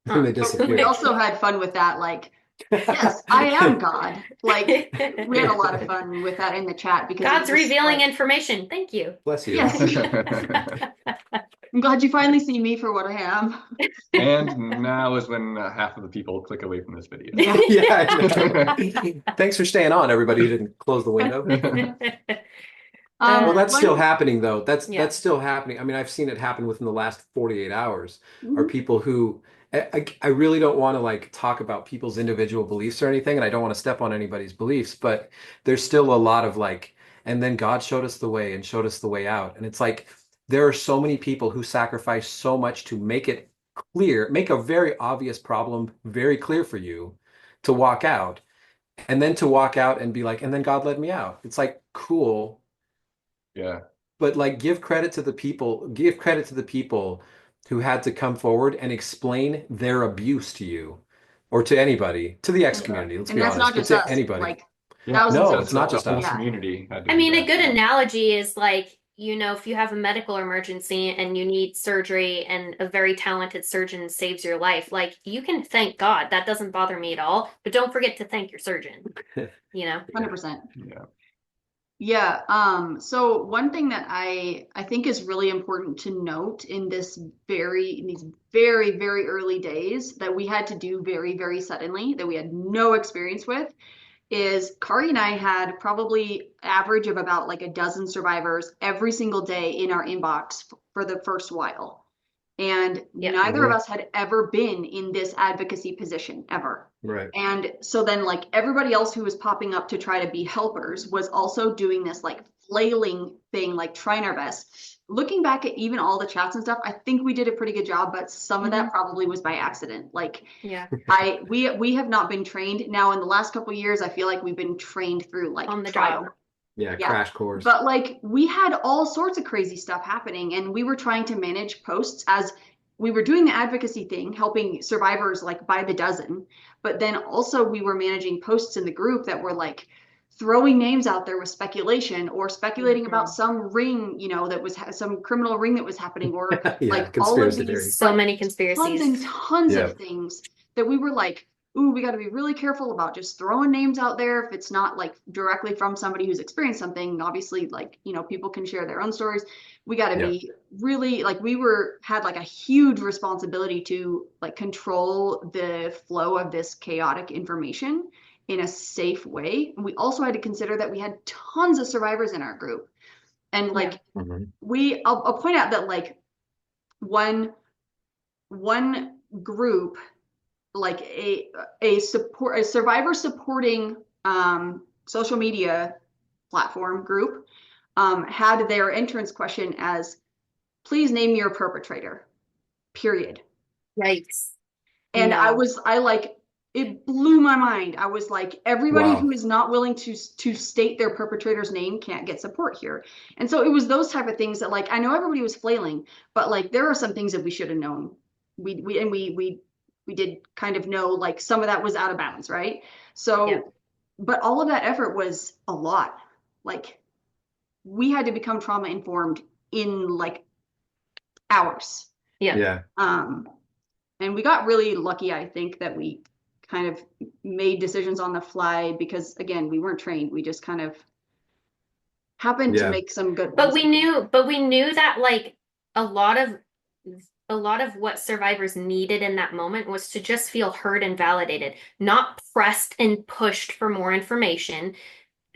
And they disappear. We also had fun with that. Like, yes, I am God. Like, we had a lot of fun with that in the chat because God's revealing information. Thank you. Bless you. Yes. I'm glad you finally see me for what I am. And now is when half of the people click away from this video. Thanks for staying on, everybody who didn't close the window. Well, that's still happening, though. That's still happening. I mean, I've seen it happen within the last 48 hours. Are people who I really don't want to like talk about people's individual beliefs or anything, and I don't want to step on anybody's beliefs, but there's still a lot of like, and then God showed us the way and showed us the way out. And it's like there are so many people who sacrifice so much to make it clear, make a very obvious problem very clear for you to walk out, and then to walk out and be like, and then God led me out. It's like, cool. Yeah. But like give credit to the people who had to come forward and explain their abuse to you or to anybody, to the X community. Let's be honest. And that's not just to us. anybody. Like, no, it's not just us. Community. I mean, a good analogy is like, if you have a medical emergency and you need surgery and a very talented surgeon saves your life, like you can thank God. That doesn't bother me at all. But don't forget to thank your surgeon. 100%. Yeah. Yeah. So one thing that I think is really important to note in these very, very early days that we had to do very, very suddenly, that we had no experience with, is Kari and I had probably average of about like a dozen survivors every single day in our inbox for the first while. And neither of us had ever been in this advocacy position ever. Right. And so then like everybody else who was popping up to try to be helpers was also doing this like flailing thing, like trying our best. Looking back at even all the chats and stuff, I think we did a pretty good job, but some of that probably was by accident. Like we have not been trained. Now in the last couple of years, I feel like we've been trained through like on the trial. job. Yeah, crash course. But like we had all sorts of crazy stuff happening, and we were trying to manage posts as we were doing the advocacy thing, helping survivors like by the dozen. But then also we were managing posts in the group that were like throwing names out there with speculation or speculating about some ring, that was some criminal ring that was happening, or like all of these, so many conspiracies, tons of things that we were like, ooh, we got to be really careful about just throwing names out there if it's not like directly from somebody who's experienced something. Obviously, like, people can share their own stories. We got to be really like, had like a huge responsibility to like control the flow of this chaotic information in a safe way. And we also had to consider that we had tons of survivors in our group. And like I'll point out that like one group, like a survivor supporting social media platform group had their entrance question as, please name your perpetrator, period. Right. And it blew my mind. I was like, everybody who is not willing to state their perpetrator's name can't get support here. And so it was those type of things that like, I know everybody was flailing, but like there are some things that we should have known. We did kind of know like some of that was out of bounds, right? So, but all of that effort was a lot. Like we had to become trauma informed in like hours. Yeah. And we got really lucky, I think, that we kind of made decisions on the fly because again, we weren't trained. We just kind of happened to make some good ones. But we knew that like a lot a lot of what survivors needed in that moment was to just feel heard and validated, not pressed and pushed for more information,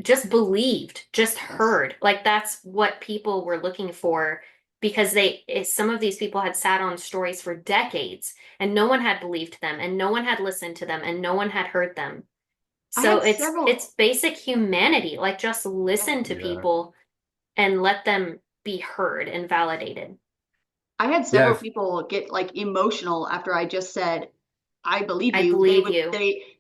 just believed, just heard. Like that's what people were looking for because some of these people had sat on stories for decades and no one had believed them and no one had listened to them and no one had heard them. I So had several. it's basic humanity. Like just listen to Yeah. people and let them be heard and validated. I had several people get like emotional after I just said, I believe I you. believe you.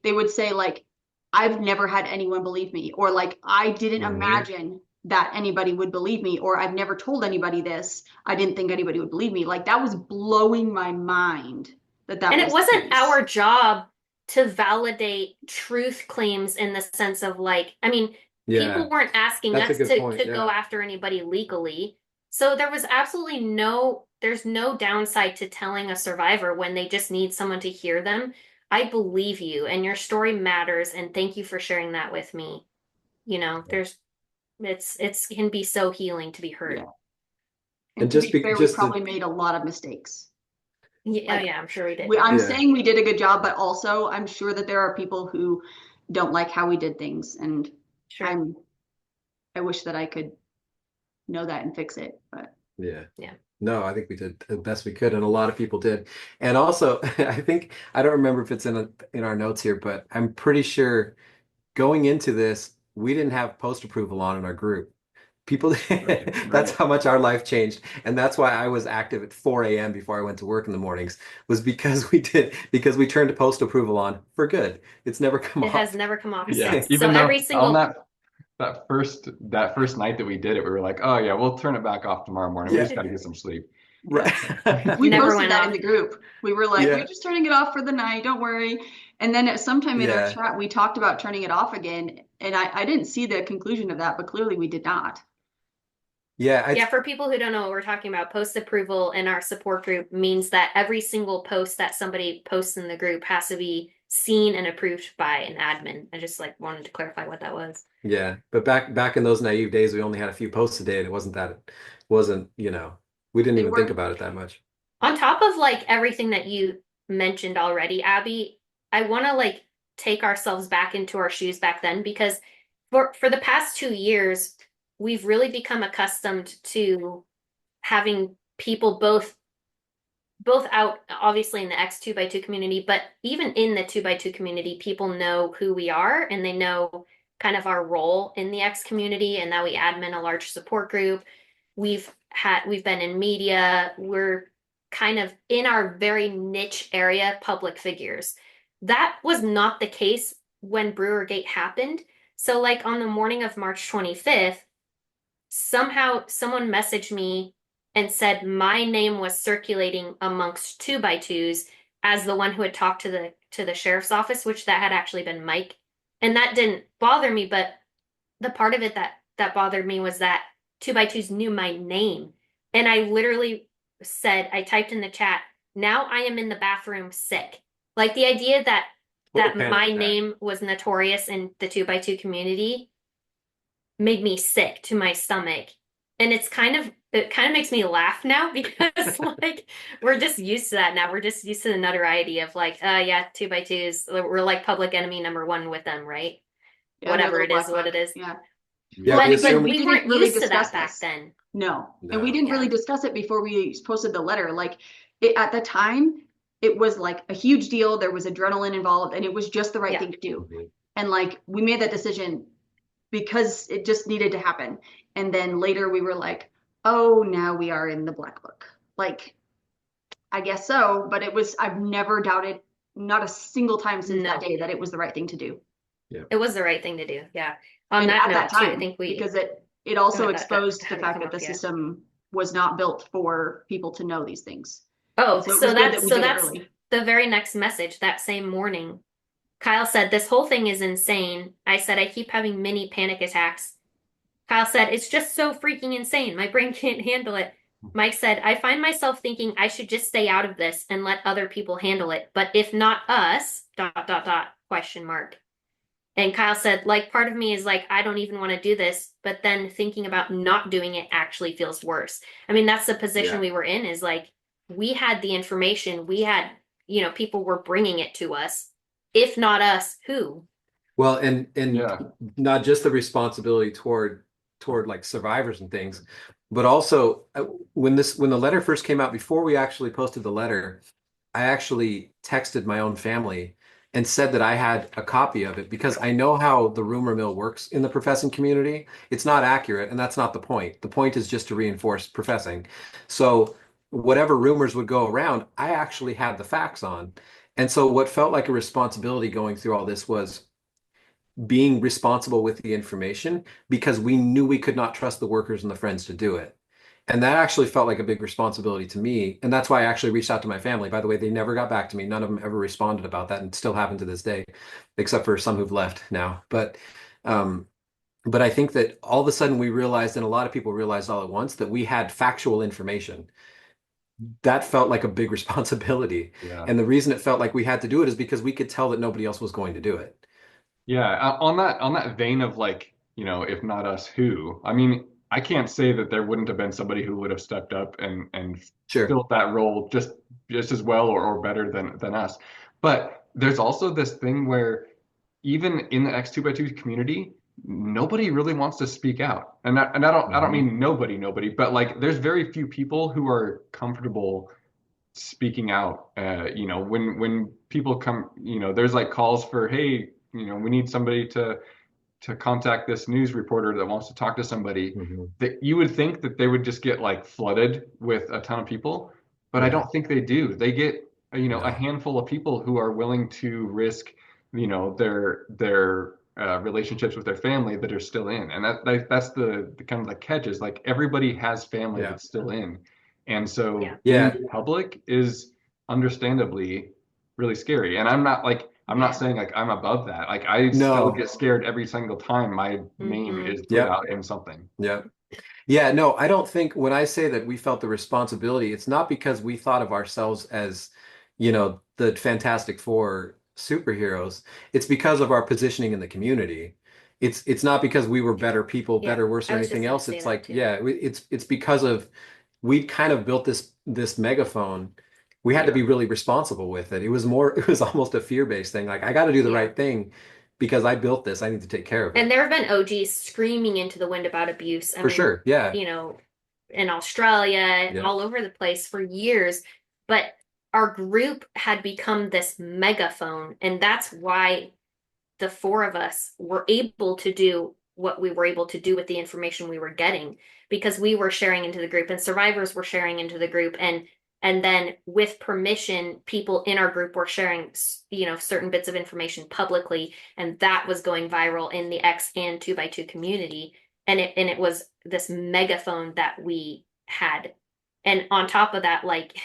They would say like, I've never had anyone believe me, or like I didn't imagine that anybody would believe me, or I've never told anybody this. I didn't think anybody would believe me. Like that was blowing my mind that And was it wasn't the case. our job to validate truth claims in the sense of like, I mean, people weren't asking That's a us good to point, go after anybody legally. So there was absolutely there's no downside to telling a survivor when they just need someone to hear them. I believe you and your story matters and thank you for sharing that with me. You know, it's can be so healing to be heard. Yeah. And And to just be be fair, we just probably to, made a lot of mistakes. Yeah, Like, yeah, I'm sure we did. I'm Yeah. saying we did a good job, but also I'm sure that there are people who don't like how we did things, and Sure. I wish that I could know that and fix it, but yeah. Yeah. No, I think we did the best we could, and a lot of people did. And also, I don't remember if it's in our notes here, but I'm pretty sure going into this, we didn't have post approval on in our group. People, that's Right. how much our life changed. And that's why I was active at 4 a.m. before I went to work in the mornings, was because we turned post approval on for good. It's never come It has off. never come off Yeah. since. So Even though every on single that first night that we did it, we were like, oh yeah, we'll turn it back off tomorrow morning. We Yeah. just got to get some sleep. Right. we Never posted went that off. in the group. We were like, Yeah. we're just turning it off for the night, don't worry. And then at some time in our Yeah. chat, we talked about turning it off again. And I didn't see the conclusion of that, but clearly we did not. Yeah. Yeah, for people who don't know what we're talking about, post approval in our support group means that every single post that somebody posts in the group has to be seen and approved by an admin. I just like wanted to clarify what that was. Yeah. But back in those naive days, we only had a few posts a day, and it wasn't, we didn't They even think weren't. about it that much. On top of like everything that you mentioned already, Abby, I want to like take ourselves back into our shoes back then because for the past 2 years, we've really become accustomed to having people both out obviously in the X2x2 community, but even in the 2x2 community, people know who we are and they know kind of our role in the X community and that we admin a large support group. We've been in media, we're kind of in our very niche area public figures. That was not the case when Brewergate happened. So like on the morning of March 25th, somehow someone messaged me and said my name was circulating amongst 2x2s as the one who had talked to the sheriff's office, which that had actually been Mike. And that didn't bother me, but the part of it that bothered me was that 2x2s knew my name. And I literally said, I typed in the chat, now I am in the bathroom sick. Like the idea that my name was notorious in the 2x2 community made me sick to my stomach. And it kind of makes me laugh now because like we're just used to that now. We're just used to the notoriety of like, yeah, 2x2s. We're like public enemy number one with them, right? Yeah, Whatever it is, what it is. Yeah. Yeah, But we again, assume we we didn't weren't really used to discuss that back this. then. No. And No. we didn't really Yeah. discuss it before we posted the letter. Like at the time, it was like a huge deal. There was adrenaline involved and it was just the right Yeah. thing to do. Mhm. And like we made that decision because it just needed to happen. And then later we were like, oh, now we are in the black book. Like, I guess so, but I've never doubted, not a single time since that No. day, that it was the right thing to do. It was the right thing to do. Yeah. On And that at note that too, I time, think we because it also that exposed the hadn't fact come that the up yet. system was not built for people to know these things. Oh, And so it so was good that we did it that's early. the very next message that same morning. Kyle said, this whole thing is insane. I said, I keep having mini panic attacks. Kyle said, it's just so freaking insane. My brain can't handle it. Mike said, I find myself thinking I should just stay out of this and let other people handle it. But if not us, ... question mark. And Kyle said, like, part of me is like, I don't even want to do this. But then thinking about not doing it actually feels worse. I mean, that's the position Yeah. we were in, is like, we had the information. We had, people were bringing it to us. If not us, who? Well, and Yeah. not just the responsibility toward like survivors and things, but also when the letter first came out, before we actually posted the letter, I actually texted my own family and said that I had a copy of it because I know how the rumor mill works in the professing community. It's not accurate, and that's not the point. The point is just to reinforce professing. So whatever rumors would go around, I actually had the facts on. And so what felt like a responsibility going through all this was being responsible with the information because we knew we could not trust the workers and the friends to do it. And that actually felt like a big responsibility to me. And that's why I actually reached out to my family. By the way, they never got back to me. None of them ever responded about that and still haven't to this day, except for some who've left now. Um, but I think that all of a sudden we realized, and a lot of people realized all at once, that we had factual information. That felt like a big responsibility. Yeah. And the reason it felt like we had to do it is because we could tell that nobody else was going to do it. Yeah, on that vein of like, if not us, who? I mean, I can't say that there wouldn't have been somebody who would have stepped up and Sure. filled that role just as well or better than us. But there's also this thing where even in the X2x2 community, nobody really wants to speak out. And I don't Mhm. mean nobody, but like there's very few people who are comfortable speaking out. When people come, there's like calls for, hey, we need somebody to contact this news reporter that wants to talk to somebody. Mhm. That you would think that they would just get like flooded with a ton of people, but I Yeah. don't think they do. They get, a No. handful of people who are willing to risk, their relationships with their family that are still in, and that's the kind of the catch is like everybody has family Yeah. that's still in, and so being Yeah. public is understandably really scary. And I'm not Yeah. saying like I'm above that. Like I still No. get scared every single time my name Hmm. is put Yep. out in something. Yep. Yeah, no, I don't think when I say that we felt the responsibility, it's not because we thought of ourselves as, the Fantastic Four superheroes. It's because of our positioning in the community. It's not because we were better people, Yeah. better, worse, or I was just anything gonna else. say It's that like, too. yeah, it's because of we kind of built this megaphone. We had to Yeah. be really responsible with it. It was more, it was almost a fear-based thing. Like I got to do the Yeah. right thing because I built this. I need to take care of And it. there have been OGs screaming into the wind about abuse. I For mean, sure. Yeah. you know, in Australia and Yeah. all over the place for years. But our group had become this megaphone. And that's why the four of us were able to do what we were able to do with the information we were getting because we were sharing into the group and survivors were sharing into the group and then with permission people in our group were sharing certain bits of information publicly and that was going viral in the X and 2x2 community and it was this megaphone that we had and on top of that like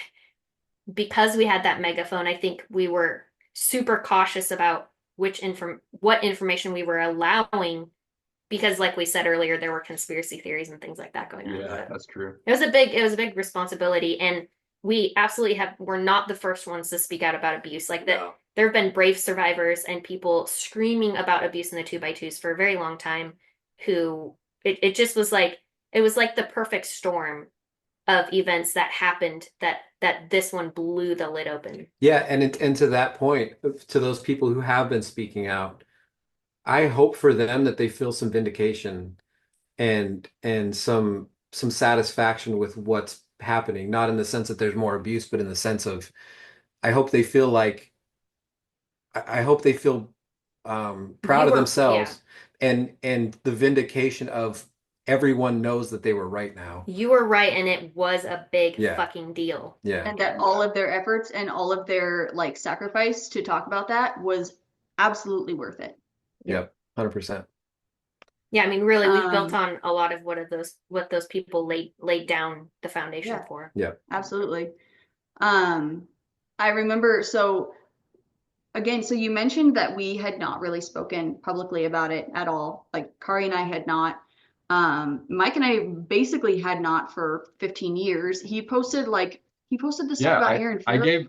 because we had that megaphone I think we were super cautious about what information we were allowing because like we said earlier there were conspiracy theories and things like that going on Yeah, but that's true. it was a big responsibility and we absolutely we're not the first ones to speak out about abuse like that No. there have been brave survivors and people screaming about abuse in the 2x2s for a very long time who it just was like it was like the perfect storm of events that happened that this one blew the lid open. Yeah, and to that point, to those people who have been speaking out, I hope for them that they feel some vindication and some satisfaction with what's happening, not in the sense that there's more abuse, but in the sense of I hope they feel like I hope they feel proud of Yeah, themselves and the vindication of everyone knows that they were right now. you were right, and it was a big Yeah, fucking deal. yeah, And that all of their efforts and all of their like sacrifice to talk about that was absolutely worth it. yep, 100%. Yeah, I mean, really, we've built Um, on a lot of what those people laid down the foundation yeah, for. Yep. absolutely. Um, I remember, so again, so you mentioned that we had not really spoken publicly about it at all. Like Kari and I had not. Mike and I basically had not for 15 years. He posted the stuff Yeah, about I Aaron I Farrell. gave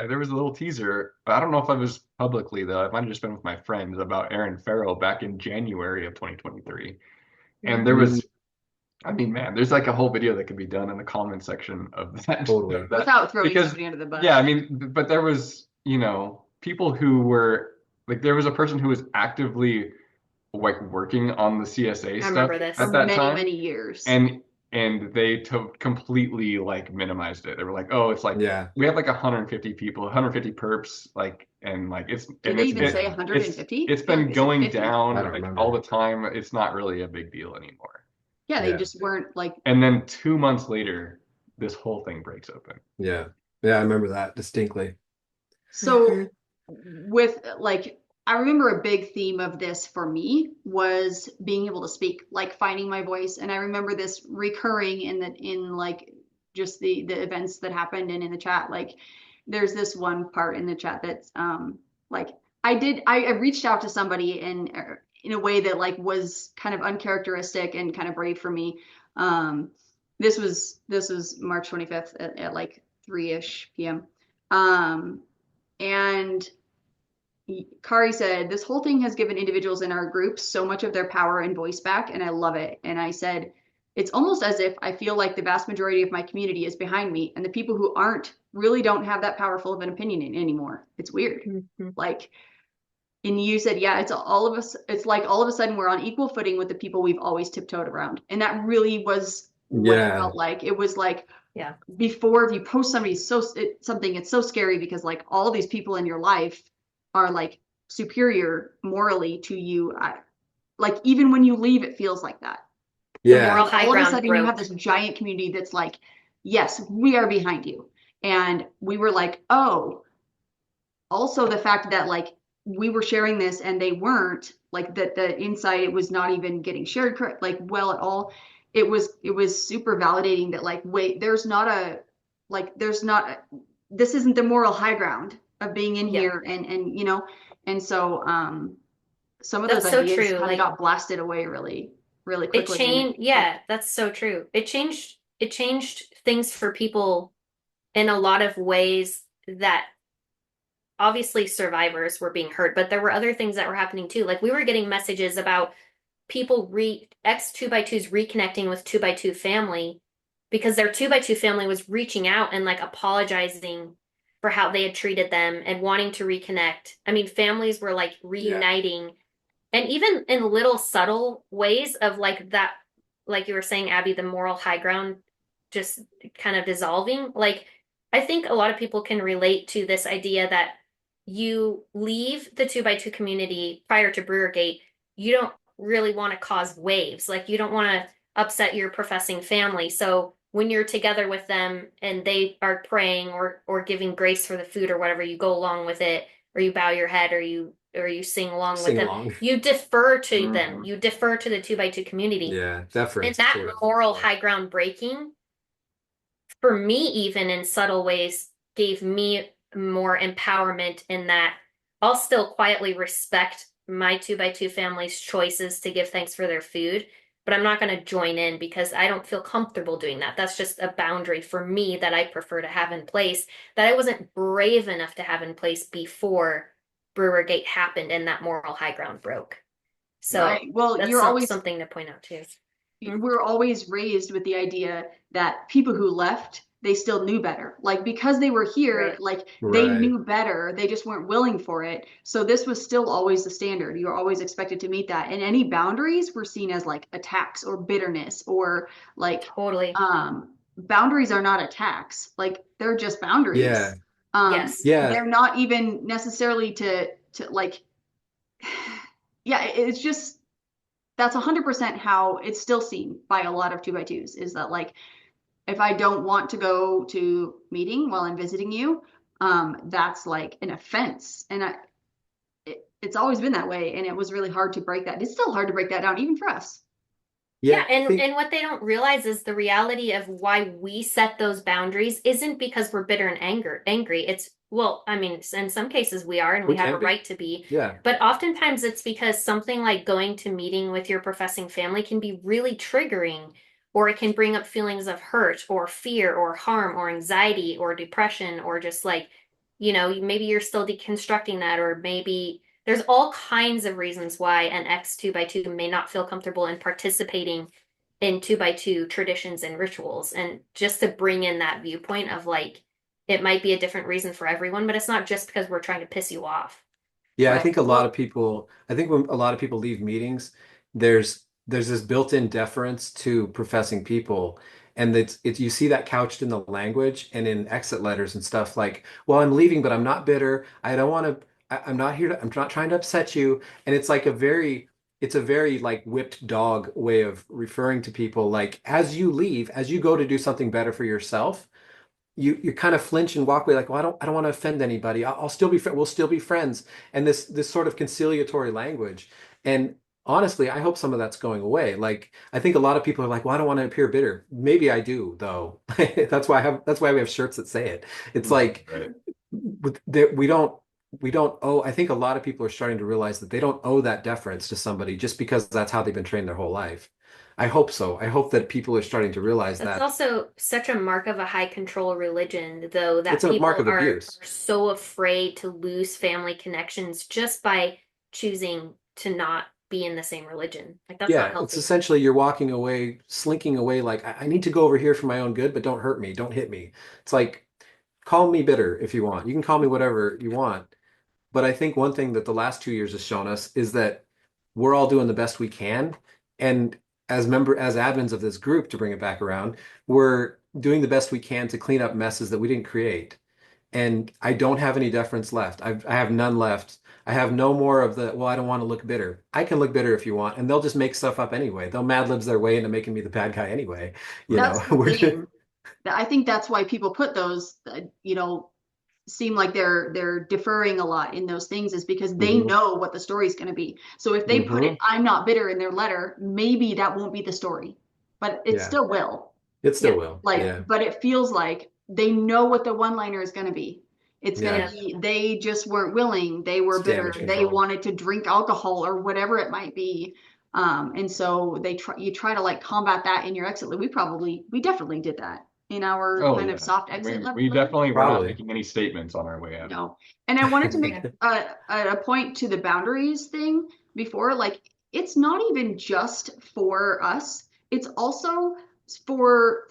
there was a little teaser. I don't know if I was publicly though. It might have just been with my friends about Aaron Farrell back in January of 2023. And there Mm, was I mean, man, there's like a whole video that could be done in the comment section of that. Totally. Of that. Without throwing Because, somebody under the bus. yeah, I mean, but there was, people who were like, there was a person who was actively like working on the CSA I stuff remember this. For at that many, time, many years. and they completely like minimized it. They were like, oh, it's like Yeah. we have like 150 people, 150 perps, like, and like Did they even say 150? it's I feel been like they said going 50. down I don't like remember. all the time. It's not really a big deal anymore. Yeah, they Yeah. just weren't like. And then 2 months later, this whole thing breaks open. Yeah. Yeah, I remember that distinctly. So with like, I remember a big theme of this for me was being able to speak, like finding my voice. And I remember this recurring in like just the events that happened and in the chat. Like there's this one part in the chat that's like I reached out to somebody in a way that like was kind of uncharacteristic and kind of brave for me. This was March 25th at like 3-ish p.m. And Kari said, this whole thing has given individuals in our group so much of their power and voice back, and I love it. And I said, it's almost as if I feel like the vast majority of my community is behind me, and the people who aren't really don't have that powerful of an opinion anymore. It's weird. Like, and you said, yeah, it's all of us. It's like all of a sudden we're on equal footing with the people we've always tiptoed around. And that really was what it felt like. It was like, yeah, before if you post something, it's so scary because like all these people in your life are like superior morally to you. Like even when you leave, it feels like that. Yeah. Moral high All of a ground sudden you have this giant community that's like, yes, we are behind you. And we were like, oh, also the fact that like we were sharing this and they weren't, like that the insight, it was not even getting shared like well at all. It was super validating that like, wait, there's not this isn't the moral high ground of being in here and and so some of That's those so ideas true. kind of Like got blasted away really really it quickly. changed. Yeah, that's so true. It changed things for people in a lot of ways that obviously survivors were being hurt, but there were other things that were happening too. Like we were getting messages about people X2x2s reconnecting with 2x2 family because their 2x2 family was reaching out and like apologizing for how they had treated them and wanting to reconnect. I mean, families were like reuniting and even in little subtle ways of like that, like you were saying, Abby, the moral high ground just kind of dissolving. Like I think a lot of people can relate to this idea that you leave the 2x2 community prior to Brewergate, you don't really want to cause waves. Like you don't want to upset your professing family. So when you're together with them and they are praying or giving grace for the food or whatever, you go along with it, or you bow your head, or you sing along with them. You defer to them. You defer to the 2x2 community. Yeah, deference. And that moral high ground breaking, for me, even in subtle ways, gave me more empowerment in that I'll still quietly respect my 2x2 family's choices to give thanks for their food, but I'm not going to join in because I don't feel comfortable doing that. That's just a boundary for me that I prefer to have in place that I wasn't brave enough to have in place before Brewergate happened and that moral high ground broke. So right. Well, that's you're always something to point out too. We're always raised with the idea that people who left, they still knew better. Like because they were here, Right. like they knew better. They just weren't willing for it. So this was still always the standard. You're always expected to meet that. And any boundaries were seen as like attacks or bitterness or like Totally. Boundaries are not attacks. Like they're just boundaries. Yeah. Yes. Yeah. They're not even necessarily to like yeah, it's just that's 100% how it's still seen by a lot of 2x2s is that like if I don't want to go to meeting while I'm visiting you, that's like an offense. And it's always been that way. And it was really hard to break that. It's still hard to break that down, even for us. Yeah, and what they don't realize is the reality of why we set those boundaries isn't because we're bitter and angry. It's, well, I mean, in some cases we are, and we have a right to be. Yeah. But oftentimes it's because something like going to meeting with your professing family can be really triggering, or it can bring up feelings of hurt or fear or harm or anxiety or depression, or just like, maybe you're still deconstructing that, or maybe there's all kinds of reasons why an X2x2 may not feel comfortable in participating in 2x2 traditions and rituals, and just to bring in that viewpoint of like it might be a different reason for everyone, but it's not just because we're trying to piss you off. Yeah, I Right. think a lot of people, I think when a lot of people leave meetings, there's this built-in deference to professing people. And it's you see that couched in the language and in exit letters and stuff like, well, I'm leaving, but I'm not bitter. I don't want to, I'm not here to, I'm not trying to upset you. And it's like it's a very like whipped dog way of referring to people. Like as you leave, as you go to do something better for yourself, you kind of flinch and walk away like, well, I don't want to offend anybody. I'll still be we'll still be friends. And this sort of conciliatory language. And honestly, I hope some of that's going away. Like I think a lot of people are like, well, I don't want to appear bitter. Maybe I do though. That's why we have shirts that say it. It's like Right. we don't owe. I think a lot of people are starting to realize that they don't owe that deference to somebody just because that's how they've been trained their whole life. I hope so. I hope that people are starting to realize That's that also such a mark of a high control religion, though, that it's a people mark of are abuse. so afraid to lose family connections just by choosing to not be in the same religion. Like that's not Yeah, it's healthy. essentially you're walking away, slinking away, like, I need to go over here for my own good, but don't hurt me, don't hit me. It's like, call me bitter if you want. You can call me whatever you want. But I think one thing that the last 2 years has shown us is that we're all doing the best we can. And as admins of this group, to bring it back around, we're doing the best we can to clean up messes that we didn't create. And I don't have any deference left. I have none left. I have no more of the, well, I don't want to look bitter. I can look bitter if you want, and they'll just make stuff up anyway. They'll Mad Libs their way into making me the bad guy anyway. That's the We're thing. I think that's why people put those, seem like they're deferring a lot in those things is because they Mhm. know what the story's going to be. So if they put it, Mhm. I'm not bitter in their letter, maybe that won't be the story, but it Yeah, still will. it Yeah. still will. Like, Yeah, but it feels like they know what the one liner is going to be. It's going yeah. to be, they just weren't willing. They were It's bitter. damage They control. wanted to drink alcohol or whatever it might be. And so you try to like combat that in your exit. We definitely did that in our Oh kind yeah. of soft exit We letter. definitely were not Probably. making any statements on our way out. No. And I wanted to make Yeah. a point to the boundaries thing before, like, it's not even just for us. It's also for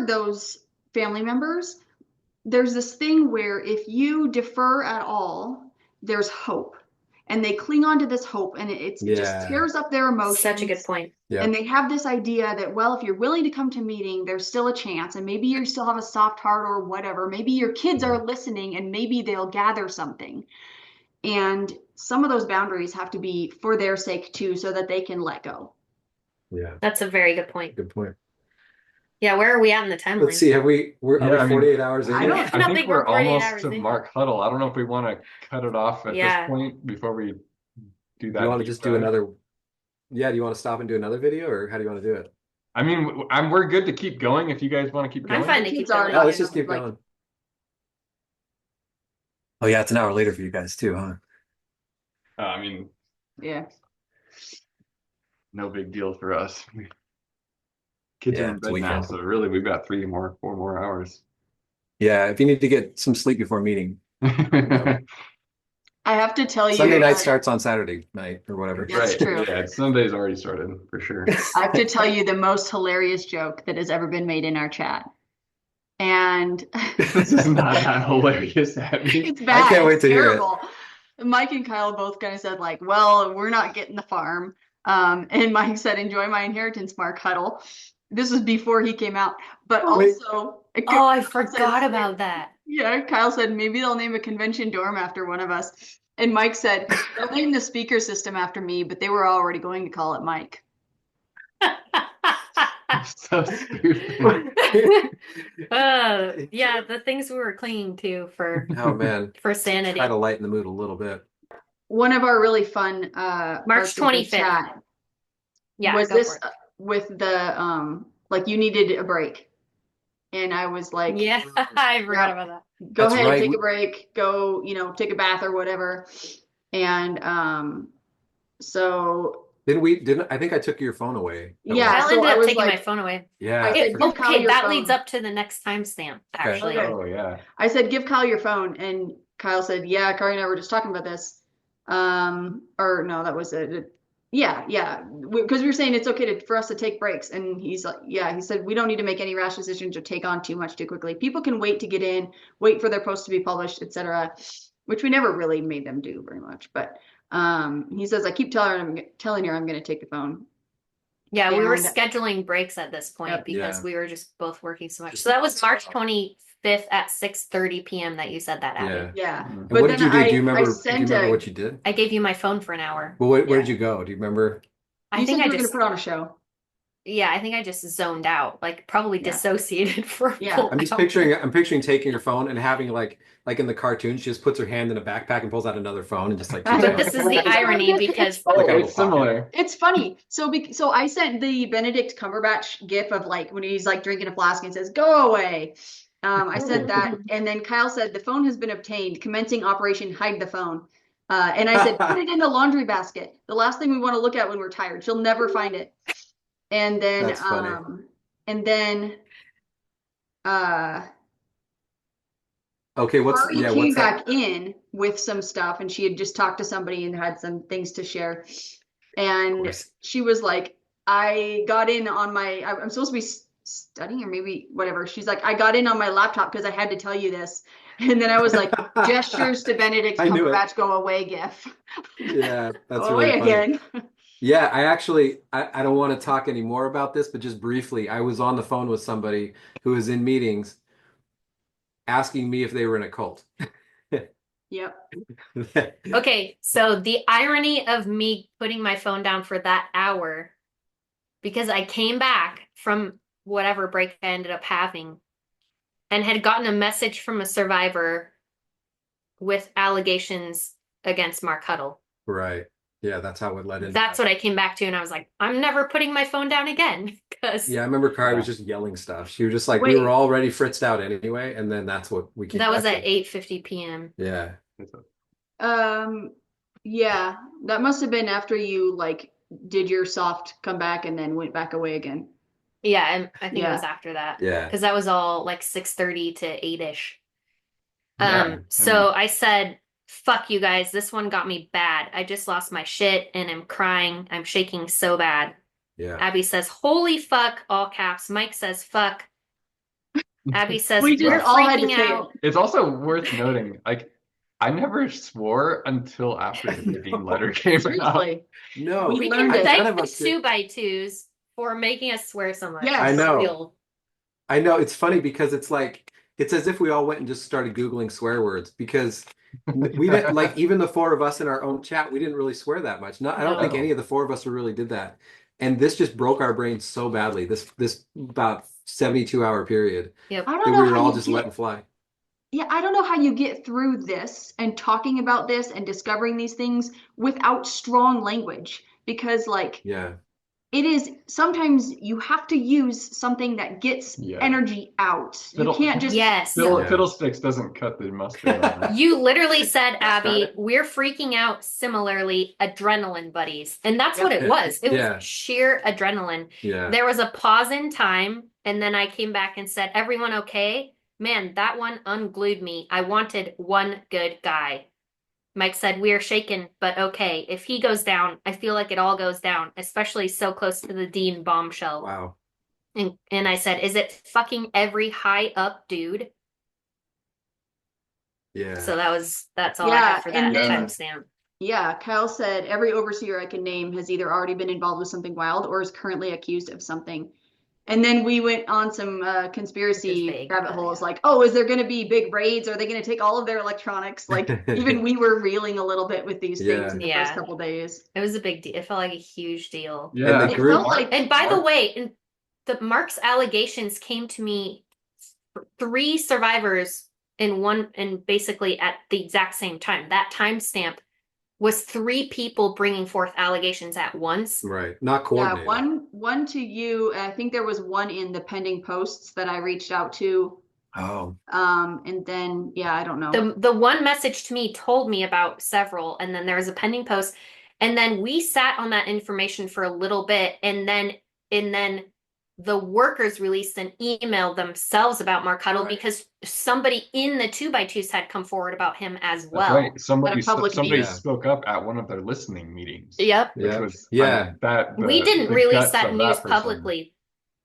those family members. There's this thing where if you defer at all, there's hope. And they cling on to this hope and it just Yeah. tears up their Such a good emotions. point. Yeah. And they have this idea that, well, if you're willing to come to meeting, there's still a chance. And maybe you still have a soft heart or whatever. Maybe your kids are listening and maybe they'll gather something. And some of those boundaries have to be for their sake too, so that they can let go. Yeah. That's a very good point. Good point. Yeah, where are we at in the Let's timeline? see. Are we Yeah, I mean, 48 hours in I yet? don't- I don't think think we're we're 48 almost hours to in. Mark Huddle. I don't know if we want to cut it off at Yeah. this point before we do that. Do you want to deep just do dive. another? Yeah, do you want to stop and do another video, or how do you want to do it? I mean, we're good to keep going if you guys want to keep I'm going. fine The to keep kids are going. Yeah, let's just you know, keep like- going. Oh yeah, it's an hour later for you guys too, huh? I mean, Yeah. no big deal for us. Kids Yeah, are in it's bed now, weekend. so really we've got 4 more hours. Yeah, if you need to get some sleep before meeting, I have to tell you, Sunday night starts on Saturday night or whatever. That's Right. true. Yeah, Sunday's already started for sure. I have to tell you the most hilarious joke that has ever been made in our chat. And This is not that hilarious, Abby. it's bad. I can't wait It's to hear it. terrible. Mike and Kyle both kind of said like, well, we're not getting the farm. And Mike said, enjoy my inheritance, Mark Huddle. This was before he came out. But Oh, wait. also, Oh, I Kyle forgot said- about that. Yeah, Kyle said maybe they'll name a convention dorm after one of us. And Mike said, they'll name the speaker system after me, but they were already going to call it Mike. So stupid. Yeah, the things we were clinging to for Oh man, for sanity. try to lighten the mood a little bit. One of our really fun March parts of the 25th. chat Yeah, was go this for it. with the like you needed a break. And I was like, Yeah, I forgot about that. go That's ahead, right. take a break, go, take a bath or whatever. And so Didn't I think I took your phone away? Yeah, Kyle so ended I up was taking my like- phone away. Yeah. I said, It- give Kyle okay, your that phone. leads up to the next timestamp, actually. Okay. Oh yeah. I said, give Kyle your phone. And Kyle said, yeah, Kari and I were just talking about this. Or no, that was it. Yeah, because we were saying it's okay for us to take breaks, and he's like, yeah, he said we don't need to make any rash decisions or take on too much too quickly. People can wait to get in, wait for their post to be published, etc., which we never really made them do very much. But he says I keep telling her I'm going to take the phone. Yeah, we were And scheduling breaks at this point Yep. because Yeah. we were just both working so much. So that was March 25th at 6:30 p.m. that you said that, Abby. yeah, Mhm. And but what then did you do? Do you I remember? Do you sent remember a. what you did? I gave you my phone for an hour. Well, where Yeah. did you go? Do you remember? I You think said I you were going just, to put on a show. yeah, I think I just zoned out, like probably Yeah. dissociated for a Yeah. full I'm just hour. picturing. I'm picturing taking your phone and having like in the cartoon, she just puts her hand in a backpack and pulls out another phone and just like keeps But going. this is the irony because Like out of a It's pocket. similar. It's funny. So I sent the Benedict Cumberbatch gif of like when he's like drinking a flask and says, "Go away." I sent that, and then Kyle said the phone has been obtained, commencing Operation Hide the Phone. And I said, put it in the laundry basket. The last thing we want to look at when we're tired. She'll never find it. And then That's funny. and then Okay, what's Ari yeah, came what's that? back in with some stuff, and she had just talked to somebody and had some things to share. Of And course. she was like, I got in on I'm supposed to be studying or maybe whatever. She's like, I got in on my laptop because I had to tell you this. And then I was like, gestures to Benedict I knew it. Cumberbatch, go away, gif. Yeah, that's Go really away funny. again. Yeah, I don't want to talk anymore about this, but just briefly, I was on the phone with somebody who was in meetings asking me if they were in a cult. Yep. okay, so the irony of me putting my phone down for that hour because I came back from whatever break I ended up having and had gotten a message from a survivor with allegations against Mark Huddle. Right. Yeah, that's how it led into That's that. what I came back to, and I was like, I'm never putting my phone down again. Because Yeah, I remember Kari was Yeah. just yelling stuff. She was just like, we were Wait. already fritzed out anyway, and then that's what we keep that was at pressing. 8:50 p.m. Yeah. Yeah, that must have been after you like did your soft comeback and then went back away again. Yeah, and I think it was Yeah. after that. Yeah. Because that was all like 6:30 to 8-ish. Yeah. So I said, fuck you guys, this one got me bad. I just lost my shit and I'm crying. I'm shaking so bad. Yeah. Abby says, holy fuck, all caps. Mike says, fuck. Abby says, We just we're all had to freaking say out. It's also worth noting, like, I never swore until after the Dean letter came out. Seriously. No, We We can learned it. none thank of the us did. 2x2s for making us swear so much. Yes. I know. Real. I know it's funny because it's like it's as if we all went and just started Googling swear words because we didn't like even the four of us in our own chat, we didn't really swear that much. No, I don't think No. any of the four of us really did that. And this just broke our brains so badly, this about 72-hour period Yep. I that don't we know were how all you just get, letting fly. yeah, I don't know how you get through this and talking about this and discovering these things without strong language because like Yeah. it is sometimes you have to use something that gets Yeah. energy out. You Fiddle- can't just Yes. Yeah. Fiddlesticks doesn't cut the mustard on that. You literally said, Abby, we're freaking out similarly, adrenaline buddies. And that's what it was. It Yeah. was sheer adrenaline. Yeah. There was a pause in time, and then I came back and said, everyone okay? Man, that one unglued me. I wanted one good guy. Mike said, we are shaken, but okay. If he goes down, I feel like it all goes down, especially so close to the Dean bombshell. Wow. And I said, is it fucking every high up dude? Yeah. So that's all I Yeah, have for and that then- timestamp. Yeah, Kyle said every overseer I can name has either already been involved with something wild or is currently accused of something. And then we went on some conspiracy vague, rabbit but holes yeah. like, oh, is there going to be big raids? Are they going to take all of their electronics? Like, even we were reeling a little bit with these things in the Yeah. first couple days. It was a big deal. It felt like a huge deal. Yeah. And the It group felt like, And by the way, the Mark's allegations came to me 3 survivors in basically at the exact same time. That timestamp was 3 people bringing forth allegations at once. Right. Not yeah, coordinated. one to you. And I think there was one in the pending posts that I reached out to. Oh. And then, yeah, I don't know. The one message to me told me about several, and then there was a pending post, and then we sat on that information for a little bit, and then the workers released an email themselves about Mark Huddle because somebody in the 2x2s had come forward about him as That's well. right. Somebody meeting. spoke up at one of their listening meetings. Yep. Which was, I Yeah. mean, that We didn't the release guts that of news person. publicly.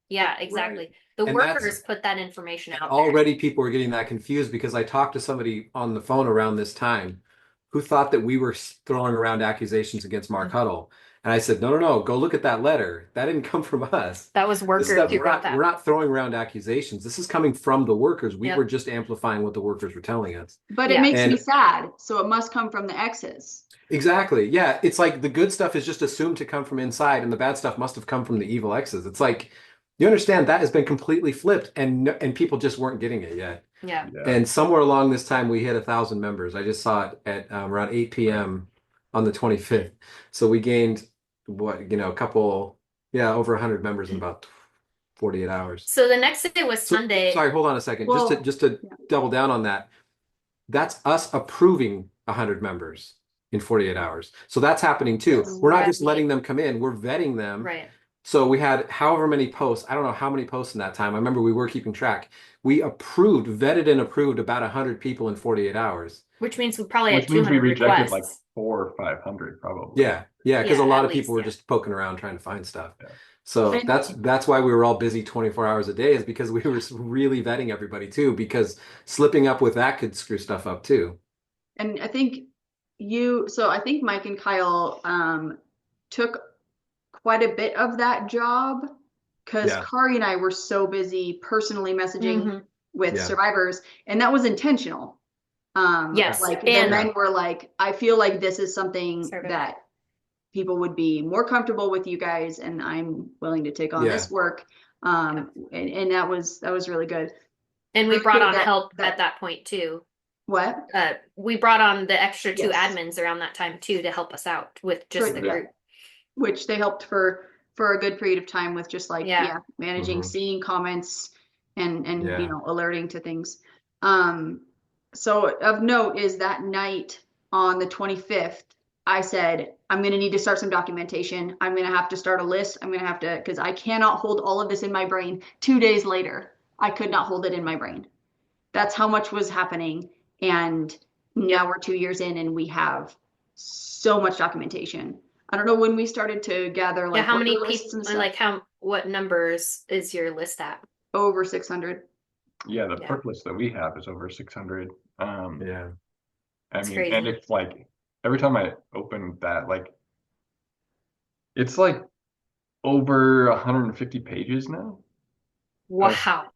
Yeah, exactly. Right. The And workers put that information out there. already people were getting that confused because I talked to somebody on the phone around this time who thought that we were throwing around accusations against Mark Huddle. And I said, no, no, no, go look at that letter. That didn't come from us. That was workers who wrote that. We're not throwing around accusations. This is coming from the workers. We Yep. were just amplifying what the workers were telling us. But it makes me sad. So it must come from the exes. Exactly. Yeah. It's like the good stuff is just assumed to come from inside, and the bad stuff must have come from the evil exes. It's like, you understand that has been completely flipped, and people just weren't getting it yet. Yeah. And somewhere along this time, we hit 1,000 members. I just saw it at around 8 p.m. on the 25th. So we gained a couple, over 100 members in about 48 hours. So the next day was Sunday. Sorry, hold on a second. Well, just to double down on that. That's us approving 100 members in 48 hours. So that's happening too. We're not just letting them come in, we're vetting them. Right. So we had however many posts. I don't know how many posts in that time. I remember we were keeping track. We vetted and approved about 100 people in 48 hours. Which means we probably had Which means 200 we rejected requests. like 400 or 500 probably. Yeah, because a lot of people were least, just poking around trying to find stuff. Yeah. So that's why we were all busy 24 hours a day, is because we were really vetting everybody too, because slipping up with that could screw stuff up too. And I think Mike and Kyle took quite a bit of that job, because Kari and I were so busy personally messaging with survivors, and that was intentional. Yes. Like the men were like, I feel like this is something that people would be more comfortable with you guys, and I'm willing to take on this work. And that was really good. And we brought on help at that point too. What? We brought on the extra 2 admins around that time too to help us out with just the group. Which they helped for a good period of time with just like managing, seeing comments and alerting to things. So of note is that night on the 25th, I said, I'm going to need to start some documentation. I'm going to have to start a list. I'm going to have to, because I cannot hold all of this in my brain. 2 days later, I could not hold it in my brain. That's how much was happening. And now we're 2 years in and we have so much documentation. I don't know when we started to gather like how many people, like what numbers is your list at? Over 600. Yeah, the perk list that we have is over 600. I mean, crazy. And it's like every time I open that, like it's like over 150 pages now. Wow.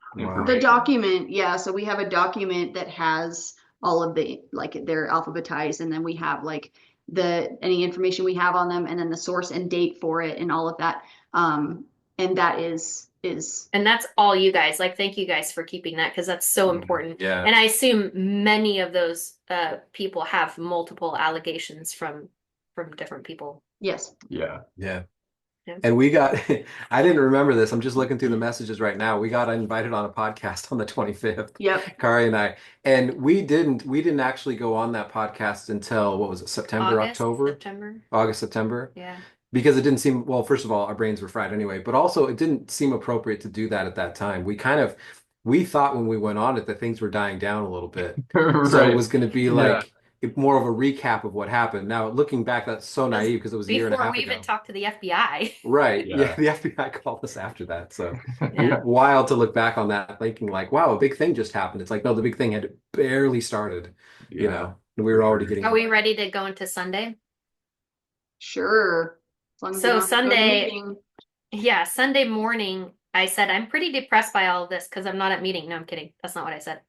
The document, so we have a document that has all of the, like, they're alphabetized, and then we have like any information we have on them, and then the source and date for it and all of that. And that is and that's all you guys. Like, thank you guys for keeping that, because that's so important. Yeah. And I assume many of those people have multiple allegations from different people. Yes. Yeah. And we got, I didn't remember this. I'm just looking through the messages right now. We got invited on a podcast on the 25th. Yep. Kari and I. And we didn't actually go on that podcast until, what was it, August, September. Yeah. Because it didn't seem, well, first of all, our brains were fried anyway, but also it didn't seem appropriate to do that at that time. We thought when we went on it that things were dying down a little bit. Right. So it was going to be like more of a recap of what happened. Now, looking back, that's so naive because it was a year and a half ago. Before we even talked to the FBI. Right. Yeah. The FBI called us after that. So wild to look back on that, thinking like, wow, a big thing just happened. It's like, no, the big thing had barely started, and we were already getting. Are we ready to go into Sunday? Sure. So Sunday morning, I said, I'm pretty depressed by all of this because I'm not at meeting. No, I'm kidding. That's not what I said.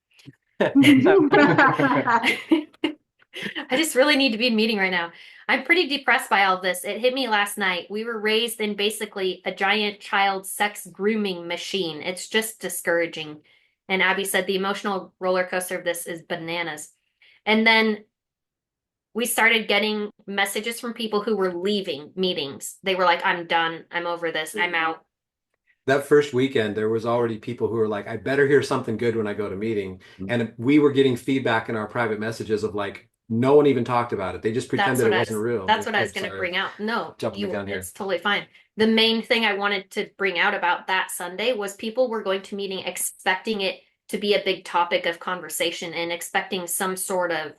I just really need to be in meeting right now. I'm pretty depressed by all of this. It hit me last night. We were raised in basically a giant child sex grooming machine. It's just discouraging. And Abby said the emotional roller coaster of this is bananas. And then we started getting messages from people who were leaving meetings. They were like, I'm done. I'm over this. I'm out. That first weekend, there was already people who were like, I better hear something good when I go to meeting. And we were getting feedback in our private messages of like, No one even talked about it. They just That's pretended what it I wasn't was, real. that's what I was Oh, going to sorry. bring out. No, Jumping the gun here. it's totally fine. The main thing I wanted to bring out about that Sunday was people were going to meeting expecting it to be a big topic of conversation and expecting some sort of,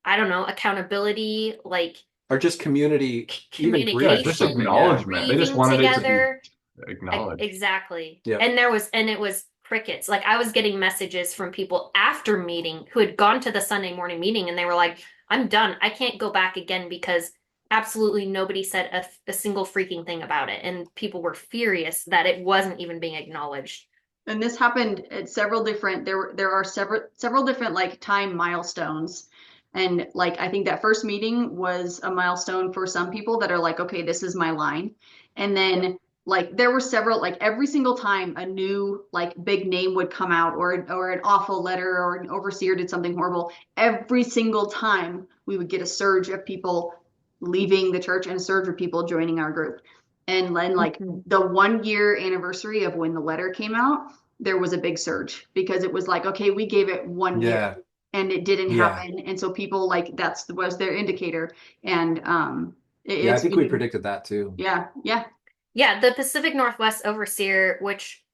I don't know, accountability, like Or just community, even Yeah, just grief. communication, Yeah. acknowledgement. They just grieving wanted it to be together. acknowledged. Exactly. Yeah. And it was crickets. Like I was getting messages from people after meeting who had gone to the Sunday morning meeting and they were like, I'm done. I can't go back again because absolutely nobody said a single freaking thing about it. And people were furious that it wasn't even being acknowledged. And this happened at several different, there are several different like time milestones. And like I think that first meeting was a milestone for some people that are like, okay, this is my line. And then like there were several, like every single time a new like big name would come out, or an awful letter, or an overseer did something horrible, every single time we would get a surge of people leaving the church and a surge of people joining our group. And then like the 1 year anniversary of when the letter came out, there was a big surge because it was like, okay, we gave it 1 year Yeah. and it didn't Yeah. happen. And so people like was their indicator. And Yeah, I it's think we predicted that too. yeah. Yeah, the Pacific Northwest overseer, which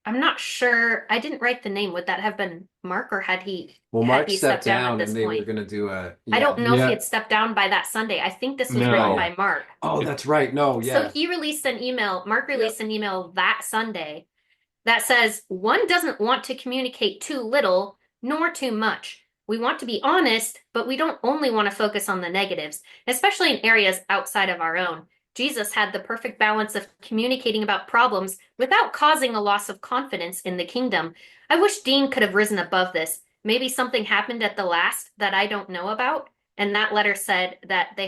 I'm not sure, I didn't write the name. Would that have been Mark or had Mark he stepped down at down this and they were point? going to do I don't know if Yeah. he had stepped down by that Sunday. I think this was No. written by Mark. Oh, that's right. No, So yeah. he released an email, Mark released an email that Sunday that says, one doesn't want to communicate too little nor too much. We want to be honest, but we don't only want to focus on the negatives, especially in areas outside of our own. Jesus had the perfect balance of communicating about problems without causing a loss of confidence in the kingdom. I wish Dean could have risen above this. Maybe something happened at the last that I don't know about. And that letter said that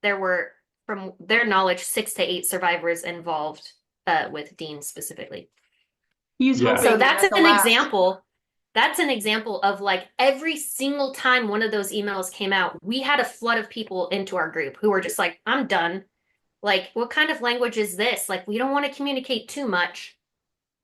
there were, from their knowledge, 6 to 8 survivors involved with Dean specifically. He's Yeah. hoping So that that's at the an last- example. That's an example of like every single time one of those emails came out, we had a flood of people into our group who were just like, I'm done. Like, what kind of language is this? Like, we don't want to communicate too much,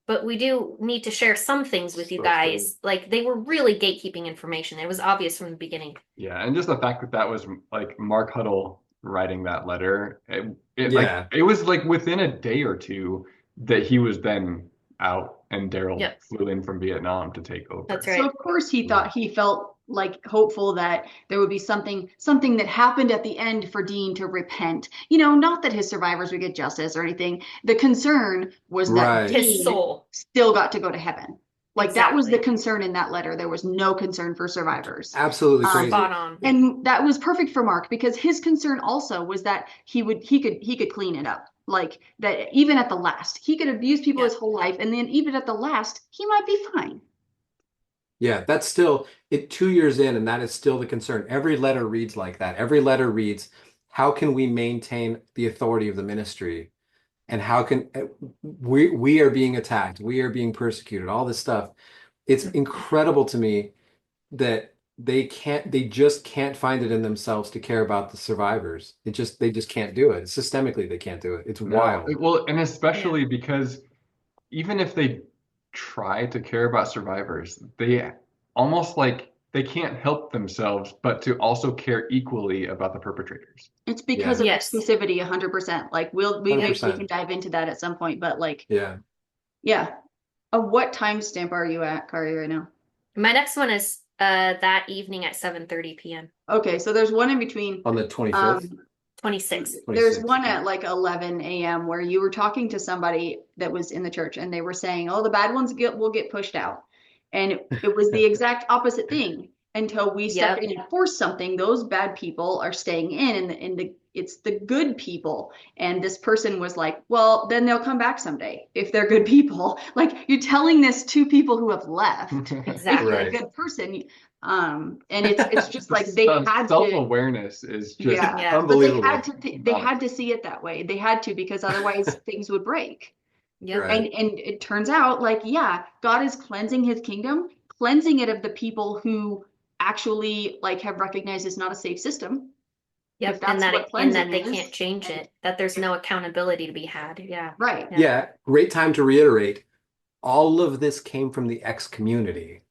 but we do need to share some things with you guys. Like, they were really gatekeeping information. It was obvious from the beginning. Yeah, and just the fact that that was like Mark Huddle writing that letter, it Yeah. like it was like within a day or two that he was then out and Daryl Yep. flew in from Vietnam to take over. That's So right. of course he felt like hopeful that there would be something that happened at the end for Dean to repent. Not that his survivors would get justice or anything. The concern was that Right. His Dean soul. still got to go to heaven. Like that was the Exactly. concern in that letter. There was no concern for survivors. Absolutely crazy. Spot on. And that was perfect for Mark because his concern also was that he could clean it up. Like that even at the last, he could abuse people his whole life, and then even at the last, he might be fine. Yeah, that's still it 2 years in, and that is still the concern. Every letter reads like that. Every letter reads, how can we maintain the authority of the ministry? And how can we are being attacked, we are being persecuted, all this stuff. It's incredible to me that they just can't find it in themselves to care about the survivors. They just can't do it. Systemically, they can't do it. It's wild. Well, and especially because even if they try to care about survivors, they almost like they can't help themselves but to also care equally about the perpetrators. It's because of Yes. exclusivity, 100%. Like maybe we 100%. can dive into that at some point, but like Yeah. What timestamp are you at, Kari, right now? My next one is that evening at 7:30 p.m. Okay, so there's one in between. On the 25th. 26. There's 26th. one at like 11 a.m. where you were talking to somebody that was in the church and they were saying, oh, the bad ones will get pushed out. And it was the exact opposite thing until we stepped in and forced something. Those bad people are staying in and it's the good people. And this person was like, well, then they'll come back someday if they're good people. Like you're telling this to people who have left. Exactly. If you're Right. a good person. And it's just like they had to Self-awareness is just Yeah. Unbelievable. But they had to see it that way. They had to because otherwise things would break. Yep. Right. And it turns out like, God is cleansing his kingdom, cleansing it of the people who actually like have recognized it's not a safe system. Yep. If that's And that what and cleansing that they is. can't change it. That there's no accountability to be had. Yeah. Right. Yeah, great time to reiterate. All of this came from the X community.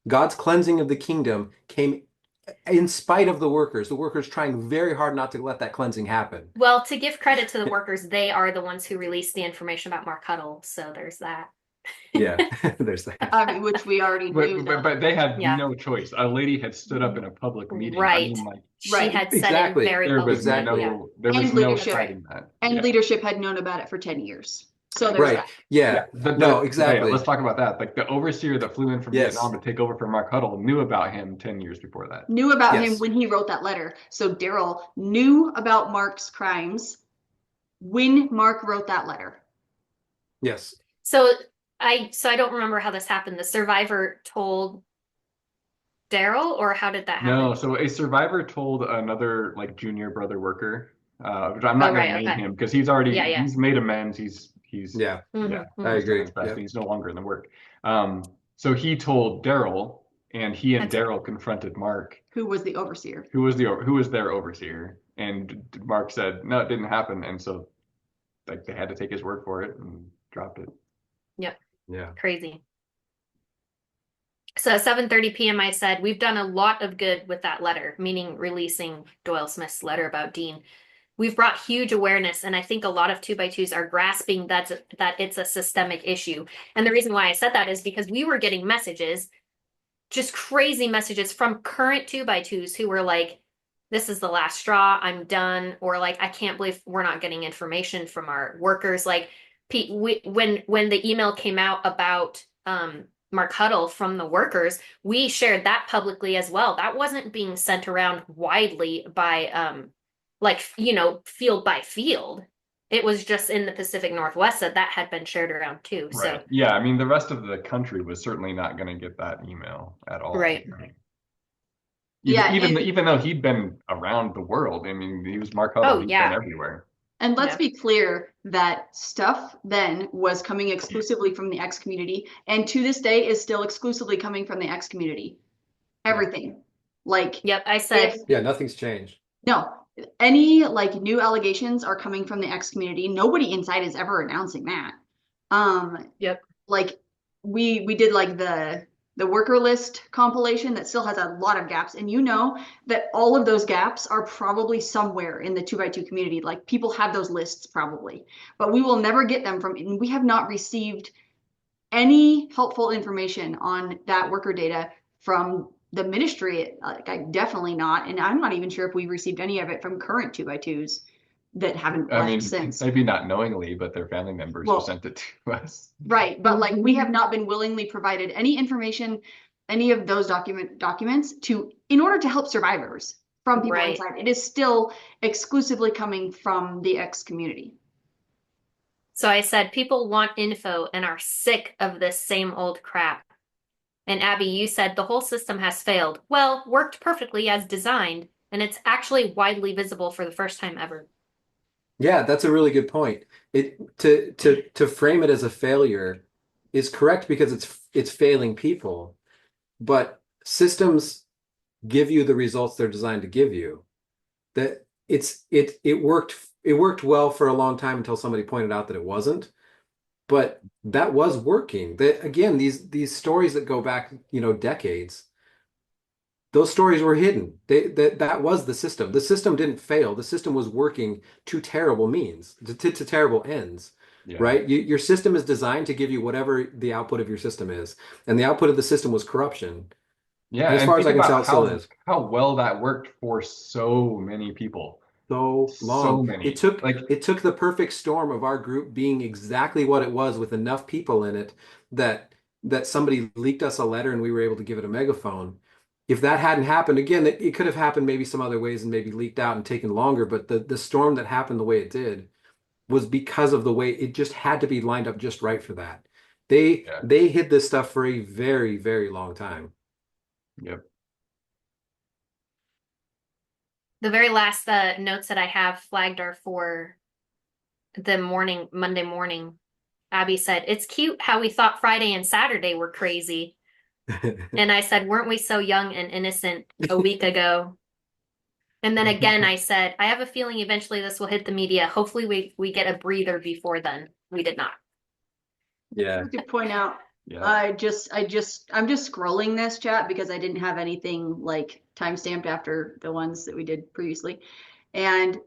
God's cleansing of the kingdom came in spite of the workers trying very hard not to let that cleansing happen. Well, to give credit to the workers, they are the ones who released the information about Mark Huddle, so there's that. Yeah, there's that. I mean, which we already knew. But they had Yeah. no choice. A lady had stood up in a public meeting. I Right. mean, like, She Right. had said Exactly. it very there was publicly. Exactly. Yeah. there was And no leadership. fighting that. And Yeah. leadership had known about it for 10 years. So there's Right. that. Yeah. The- No, okay, exactly. let's talk about that. Like the overseer that flew in from Yes. Vietnam to take over for Mark Huddle knew about him 10 years before that. Knew about him Yes. when he wrote that letter. So Daryl knew about Mark's crimes when Mark wrote that letter. Yes. So I don't remember how this happened. The survivor told Daryl, or how did that happen? No, so a survivor told another like junior brother worker, which I'm not Oh, going to right, name okay. him because he's already Yeah, yeah. he's made amends. He's Yeah. Mhm, yeah, mhm. I he's done agree. his best, Yep. and he's no longer in the work. So he told Daryl, and he and That's Daryl confronted Mark, Who was the overseer? who was their overseer, and Mark said no, it didn't happen, and so like they had to take his word for it and dropped it. Yeah. Crazy. So at 7:30 p.m. I said, we've done a lot of good with that letter, meaning releasing Doyle Smith's letter about Dean. We've brought huge awareness, and I think a lot of 2x2s are grasping that it's a systemic issue. And the reason why I said that is because we were getting messages, just crazy messages from current 2x2s who were like, this is the last straw, I'm done, or like, I can't believe we're not getting information from our workers. Like, when the email came out about Mark Huddle from the workers, we shared that publicly as well. That wasn't being sent around widely by field by field. It was just in the Pacific Northwest that had been shared around too. Right. So Yeah, I mean the rest of the country was certainly not going to get that email at all. Right. Yeah, Even though he'd been around the world. I mean, he was Mark Huddle. Oh, He'd yeah. been everywhere. And let's Yeah. be clear that stuff then was coming exclusively from the X community, and to this day is still exclusively coming from the X community. Everything. Like, yep, I said if, Yeah. Nothing's changed. no, any like new allegations are coming from the X community. Nobody inside is ever announcing that. Yep. Like we did like the worker list compilation that still has a lot of gaps, and you know that all of those gaps are probably somewhere in the 2x2 community. Like people have those lists probably, but we will never get them from, and we have not received any helpful information on that worker data from the ministry. Like I definitely not, and I'm not even sure if we've received any of it from current 2x2s that haven't I left mean, since. maybe not knowingly, but their family members Well, who sent it to us. Right, but like we have not been willingly provided any information, any of those documents in order to help survivors from people Right. inside. It is still exclusively coming from the X community. So I said, people want info and are sick of this same old crap. And Abby, you said the whole system has failed. Well, worked perfectly as designed, and it's actually widely visible for the first time ever. Yeah, that's a really good point. To frame it as a failure is correct because it's failing people, but systems give you the results they're designed to give you. That it worked well for a long time until somebody pointed out that it wasn't. But that was working. That again, these stories that go back, decades, those stories were hidden. That was the system. The system didn't fail. The system was working to terrible means, to terrible ends. Yeah. Right? Your system is designed to give you whatever the output of your system is, and the output of the system was corruption. Yeah, And as and far as think I can about tell, it still is. how well that worked for so many people. So long. So many. It took the perfect storm of our group being exactly what it was, with enough people in it that somebody leaked us a letter and we were able to give it a megaphone. If that hadn't happened, again, it could have happened maybe some other ways and maybe leaked out and taken longer, but the storm that happened the way it did was because of the way it just had to be lined up just right for that. They hid this stuff for a very, very long time. Yep. The very last notes that I have flagged are for the Monday morning. Abby said, it's cute how we thought Friday and Saturday were crazy. And I said, weren't we so young and innocent a week ago? And then again, I said, I have a feeling eventually this will hit the media. Hopefully we get a breather before then. We did not. Yeah. To point out Yeah. I'm just scrolling this chat because I didn't have anything like timestamped after the ones that we did previously. And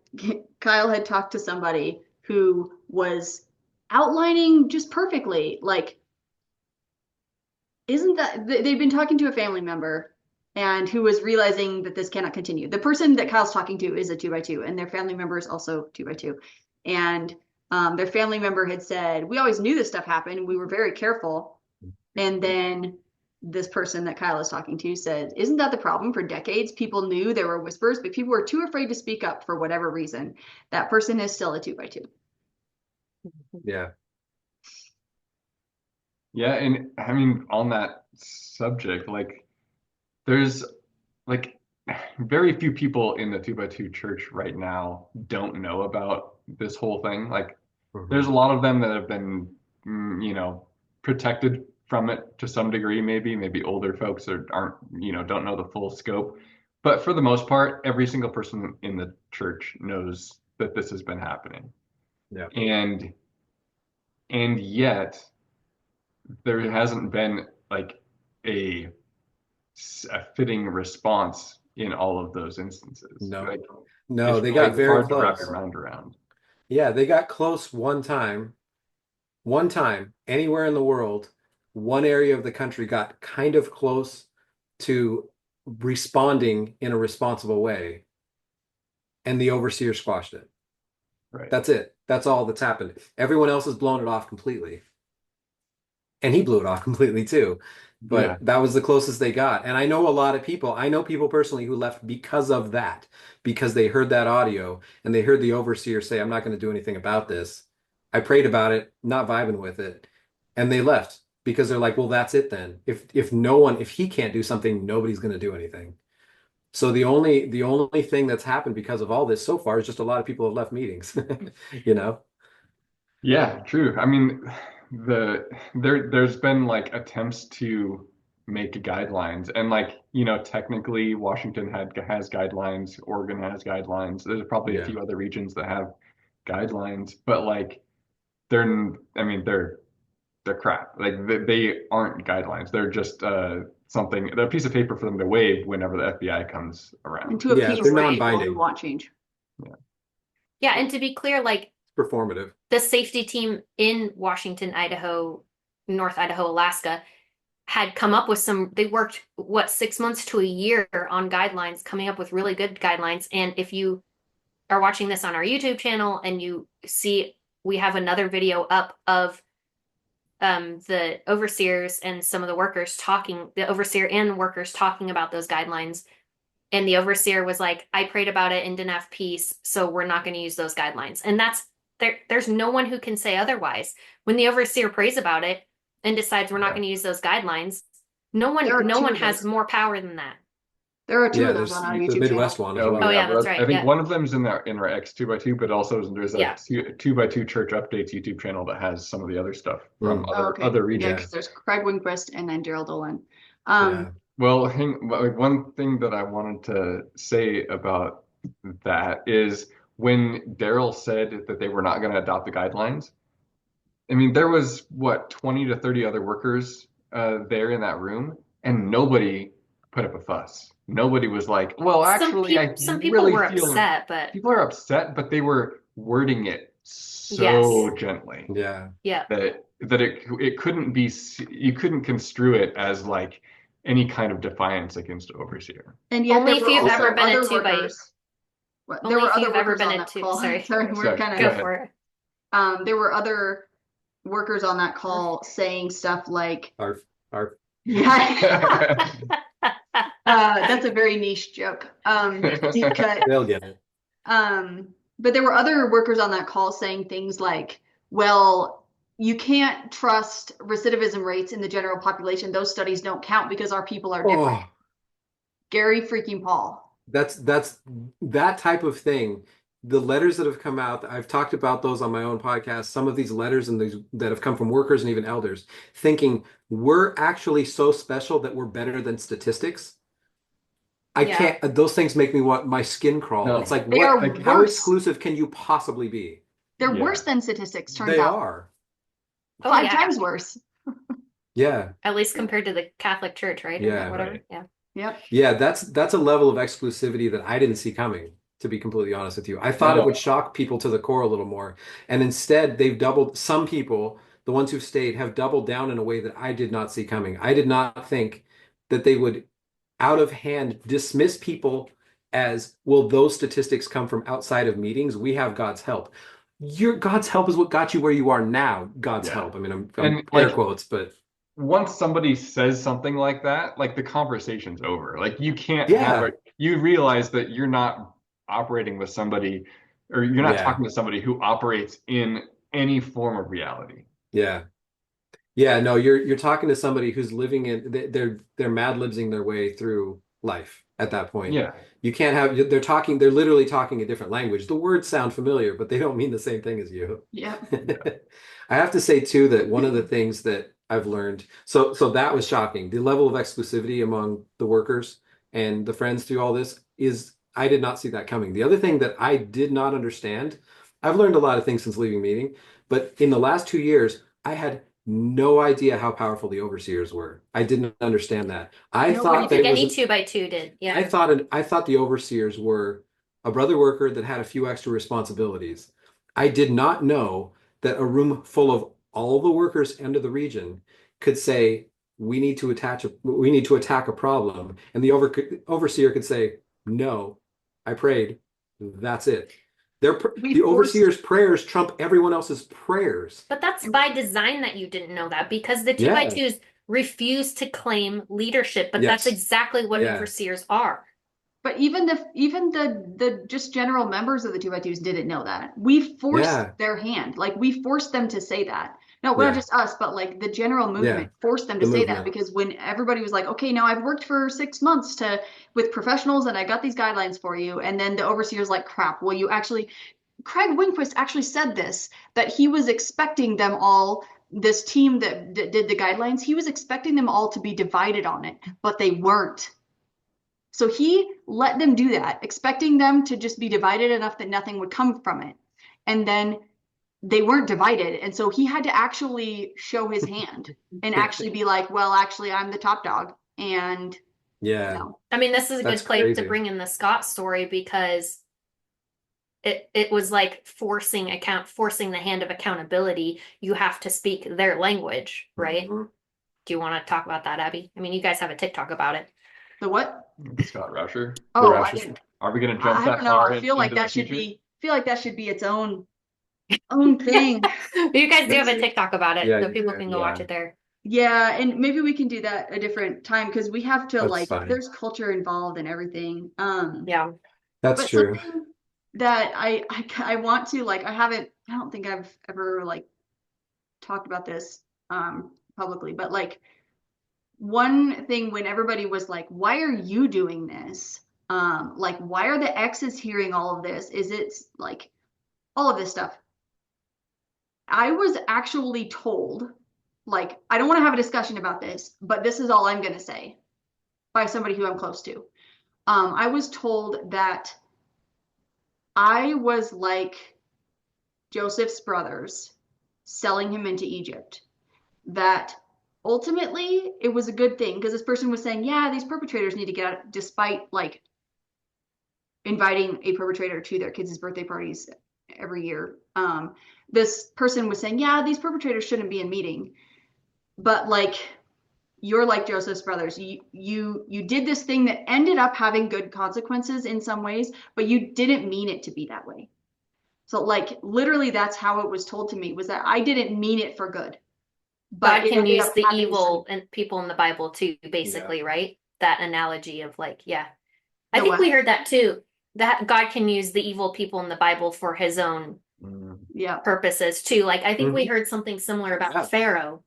Kyle had talked to somebody who was outlining just perfectly, like, isn't that they've been talking to a family member and who was realizing that this cannot continue. The person that Kyle's talking to is a 2x2, and their family member is also 2x2. And their family member had said, we always knew this stuff happened. We were very careful. And then this person that Kyle is talking to said, isn't that the problem? For decades, people knew there were whispers, but people were too afraid to speak up for whatever reason. That person is still a 2x2. Yeah. Yeah, and I mean on that subject, like there's like very few people in the 2x2 church right now don't know about this whole thing. Like there's a lot of them that have been protected from it to some degree, maybe older folks that aren't, don't know the full scope. But for the most part, every single person in the church knows that this has been happening. Yeah. And yet there hasn't been like a fitting response in all of those instances. No. Like, No, it's they really got very hard to wrap close. your mind around. Yeah, they got close one time. One time, anywhere in the world, one area of the country got kind of close to responding in a responsible way, and the overseer squashed it. Right. That's it. That's all that's happened. Everyone else has blown it off completely. And he blew it off completely too. But Yeah. that was the closest they got. And I know a lot of people, I know people personally who left because of that, because they heard that audio and they heard the overseer say, I'm not going to do anything about this. I prayed about it, not vibing with it. And they left because they're like, well, that's it then. If he can't do something, nobody's going to do anything. So the only thing that's happened because of all this so far is just a lot of people have left meetings, you know? Yeah, true. I mean, there's been like attempts to make guidelines, and like, technically Washington has guidelines, Oregon has guidelines. There's probably a Yeah. few other regions that have guidelines, but like they're crap. Like they aren't guidelines. They're just they're a piece of paper for them to wave whenever the FBI comes And around. to Yeah, appease they're the people non-binding. who want change. Yeah, and to be clear, like Performative. the safety team in Washington, Idaho, North Idaho, Alaska had come up with they worked 6 months to a year on guidelines, coming up with really good guidelines. And if you are watching this on our YouTube channel and you see, we have another video up of the overseers and some of the workers the overseer and workers talking about those guidelines. And the overseer was like, I prayed about it and didn't have peace, so we're not going to use those guidelines. And there's no one who can say otherwise. When the overseer prays about it and decides we're not going to use those guidelines, no one has more power than that. There are two Yeah, of those there's on our the YouTube Midwest channel. one as Oh, well. Oh, yeah, but that's right, I think yeah. one of them is in our X2x2, but also there's a Yeah. 2x2 Church Updates YouTube channel that has some of the other stuff from other Yeah, regions. because there's Craig Winquist and then Daryl Dolan. Yeah. Well, one thing that I wanted to say about that is when Daryl said that they were not going to adopt the guidelines, I mean, there was 20 to 30 other workers there in that room, and nobody put up a fuss. Nobody was like, well, actually, Some I people really were feel upset, but people are upset, but they were wording it so Yes. gently Yeah. yeah. that it couldn't be, you couldn't construe it as like any kind of defiance against overseer. And yet Only there if were you've also ever been a other 2 by workers. There Only were if other you've ever workers been on a that 2. call. Sorry. We're kind Go of for it. there were other workers on that call saying stuff like, Arf, arf. yeah, that's a very niche joke. Deep cut. They'll get it. But there were other workers on that call saying things like, well, you can't trust recidivism rates in the general population. Those studies don't count because our people are different. Oh, Gary freaking Paul. that's that type of thing. The letters that have come out, I've talked about those on my own podcast. Some of these letters and these that have come from workers and even elders, thinking we're actually so special that we're better than statistics. I can't. Those things make me want my skin crawl. No. It's like They what? are Like, how worse. exclusive can you possibly be? They're Yeah. worse than statistics, turns They out. are. 5 times worse. Yeah. At least compared to the Catholic Church, right? Or Yeah. whatever. Right. Yeah. Yep. Yeah, that's a level of exclusivity that I didn't see coming, to be completely honest with you. I thought it No. would shock people to the core a little more. And instead, they've doubled, some people, the ones who've stayed, have doubled down in a way that I did not see coming. I did not think that they would out of hand dismiss people as, well, those statistics come from outside of meetings. We have God's help. Your God's help is what got you where you are now. God's Yeah. help. I mean, I'm And air like quotes, but once somebody says something like that, like the conversation's over. Like you can't have yeah, a, you realize that you're not operating with somebody, or you're not yeah, talking to somebody who operates in any form of reality. yeah. Yeah, no, you're talking to somebody who's living in they're Mad Libsing their way through life at that point. Yeah. You can't have they're literally talking a different language. The words sound familiar, but they don't mean the same thing as you. Yep. I have to say too that one of the things that I've learned, so that was shocking. The level of exclusivity among the workers and the friends through all this is I did not see that coming. The other thing that I did not understand, I've learned a lot of things since leaving meeting, but in the last 2 years, I had no idea how powerful the overseers were. I didn't understand that. I Nobody thought I that think it was any 2x2 did. Yeah. I thought the overseers were a brother worker that had a few extra responsibilities. I did not know that a room full of all the workers under the region could say, we need to attack a problem. And the overseer could say, no, I prayed. That's it. We The forced overseer's prayers trump everyone else's prayers. But that's by design that you didn't know that because the Yeah. 2x2s refuse to claim leadership, but that's Yes. exactly what Yeah. overseers are. But even the just general members of the 2x2s didn't know that. We forced Yeah. their hand. Like we forced them to say that. No, well, not Yeah. just us, but like the general Yeah. movement forced them to The say that movement. because when everybody was like, okay, now I've worked for 6 months to with professionals and I got these guidelines for you, and then the overseer's like, crap, well, you actually Craig Winquist actually said this, that he was expecting them all, this team that did the guidelines, he was expecting them all to be divided on it, but they weren't. So he let them do that, expecting them to just be divided enough that nothing would come from it. And then they weren't divided. And so he had to actually show his hand and actually be like, well, actually, I'm the top dog. And, Yeah. I mean, this is a That's good place to crazy. bring in the Scott story because it was like forcing the hand of accountability. You have to speak their language, right? Mhm. Do you want to talk about that, Abby? I mean, you guys have a TikTok about it. the what? Scott Rusher. Oh, Rush I is- didn't. Are we going to jump I that don't know. far I feel like into the that should future? feel like that should be its own thing. You guys do have a TikTok about it, Yeah, so you people do. can go watch it there. Yeah, and maybe we can do that a different time because we have to That's like fine. there's culture involved and everything. Yeah. That's But true. something that I want to like I don't think I've ever like talked about this publicly, but like one thing when everybody was like, why are you doing this? Like why are the exes hearing all of this? Is it like all of this stuff? I was actually told, like, I don't want to have a discussion about this, but this is all I'm going to say by somebody who I'm close to. I was told that I was like Joseph's brothers selling him into Egypt. That ultimately it was a good thing because this person was saying, yeah, these perpetrators need to get out, despite like inviting a perpetrator to their kids' birthday parties every year. This person was saying, yeah, these perpetrators shouldn't be in meeting, but like you're like Joseph's brothers. You did this thing that ended up having good consequences in some ways, but you didn't mean it to be that way. So like literally that's how it was told to me, was that I didn't mean it for good. But God it can ended use up the having evil and people in the Bible too, basically, right? That analogy of like, yeah. I The think we what? heard that too. That God can use the evil people in the Bible for his own Yeah. purposes too. Like I think we Mhm. heard something similar about Yeah. Pharaoh.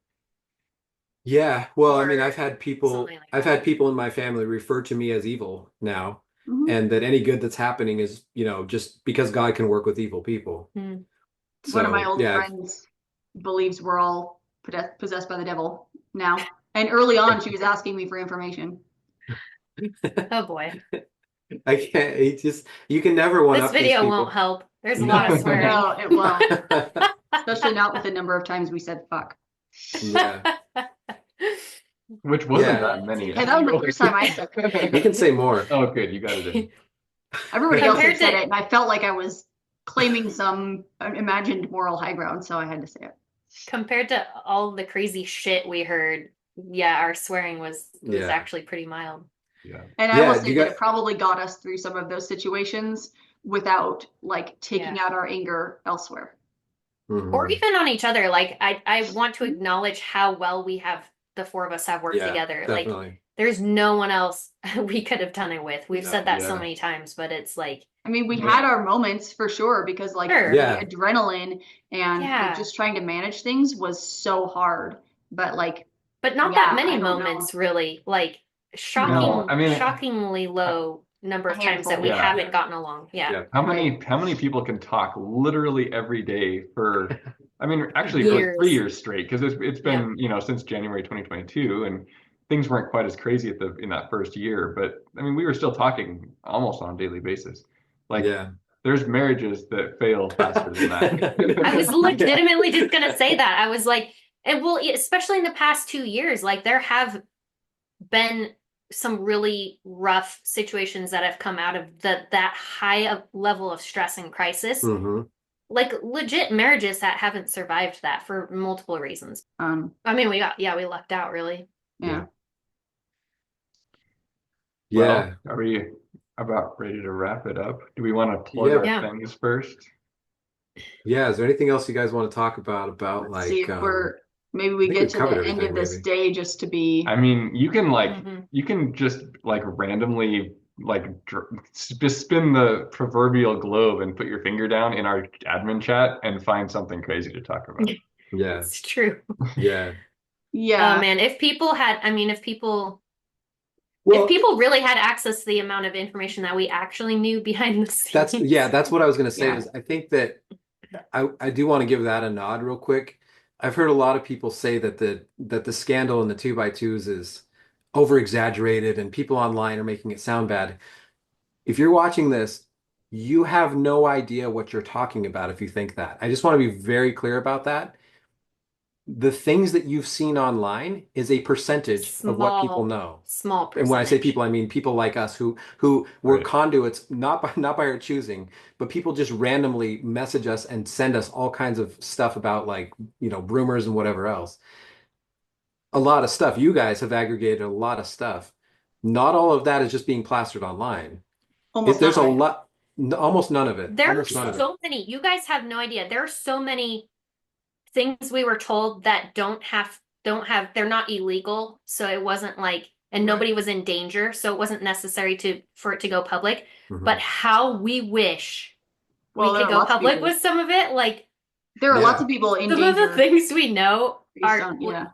Yeah, well, I mean, Or I've had people something like I've that. had people in my family refer to me as evil now, Mhm. and that any good that's happening is, just because God can work with evil people. Hmm. One of my So, old yeah, friends believes we're all possessed by the devil now. And early on, she was asking me for information. Oh boy. I can't, you can never one This up these video people. won't help. There's a lot of swearing. No, it won't. Especially not with the number of times we said fuck. Yeah. which wasn't Yeah. that many. Yeah, that was the first time I said it. You can say more. Oh, good, you got it in. Everybody else had Compared said to it, and I felt like I was claiming some imagined moral high ground, so I had to say it. compared to all the crazy shit we heard, yeah, our swearing was Yeah. actually pretty mild. Yeah. And I will Yeah, say you that got it probably got us through some of those situations without like taking Yeah. out our anger elsewhere. Or Mhm. even on each other. Like I want to acknowledge how well the four of us have worked Yeah, together. Like definitely. there's no one else we could have done it with. We've No, said that so yeah. many times, but it's like, I mean, we Yeah. had our moments for sure because like Sure. the Yeah. adrenaline and like yeah, just trying to manage things was so hard. But like, but not yeah, that many I don't know. moments really. Like No, I mean, shockingly low number A of times that handful. we Yeah. haven't gotten along. Yeah. Yeah. how many people can talk literally every day for, I mean, actually for like 3 Years. years straight, because it's been, since January 2022, and things weren't quite as crazy in that first year, but I mean, we were still talking almost on a daily basis. Like, Yeah. there's marriages that fail faster than that. I was legitimately just gonna say that. I was like, and well, especially in the past 2 years, like there have been some really rough situations that have come out of that high level of stress and crisis. hmm Like legit marriages that haven't survived that for multiple reasons. I mean, we lucked out really. Yeah. Well, Yeah. are we about ready to wrap it up? Do we want to plug Yeah. our Yeah. things first? Yeah. Is there anything else you guys want to talk about Let's see like if maybe we I think get we've to covered the end everything, of this maybe. day just to be. I mean, you can Mhm. you can just like randomly just spin the proverbial globe and put your finger down in our admin chat and find something crazy to talk about. Yeah. It's true. Yeah. Yeah. Oh man, if people had, I mean, if people Well, really had access to the amount of information that we actually knew behind the scenes. that's what I was going to say Yeah. is I think that I do want to give that a nod real quick. I've heard a lot of people say that the scandal in the 2x2s is over exaggerated and people online are making it sound bad. If you're watching this, you have no idea what you're talking about if you think that. I just want to be very clear about that. The things that you've seen online is a percentage of what people know. Small And when I say percentage. people, I mean people like us who were Right. conduits, not by our choosing, but people just randomly message us and send us all kinds of stuff about like, rumors and whatever else. A lot of stuff. You guys have aggregated a lot of stuff. Not all of that is just being plastered online. Almost There's a none of it. lot, almost none of it. There are Almost none of it. so many. You guys have no idea. There are so many things we were told that don't have, they're not illegal. So it wasn't like, and nobody was in danger. So it wasn't necessary for it to go public. Mhm. But how we wish Well, we there could are go lots of public people. with some of it. Like There are lots Yeah. of people in some of the danger things we know based are, on, yeah.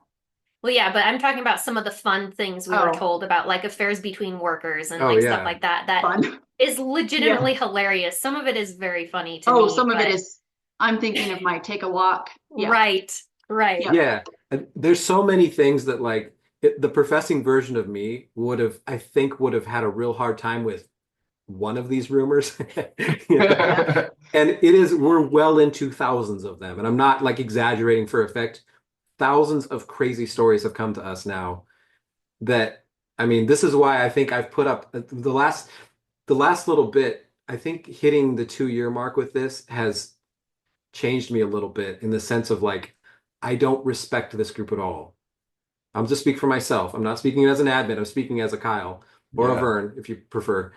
well, yeah, but I'm talking about some of the fun things we were Oh. told about, like affairs between workers and Oh, like yeah. stuff like that. That Fun. is legitimately hilarious. Some of it is very funny to Oh, me. some of but it is. I'm thinking of my take a walk. Yeah. right. Yeah. Yeah. And there's so many things that like the professing version of me I think would have had a real hard time with one of these rumors. You know? And we're well into thousands of them. And I'm not like exaggerating for effect. Thousands of crazy stories have come to us now that, I mean, this is why I think I've put up the last little bit. I think hitting the 2-year mark with this has changed me a little bit in the sense of like, I don't respect this group at all. I'm just speaking for myself. I'm not speaking as an admin. I'm speaking as a Kyle or a Yeah. Vern, if you prefer.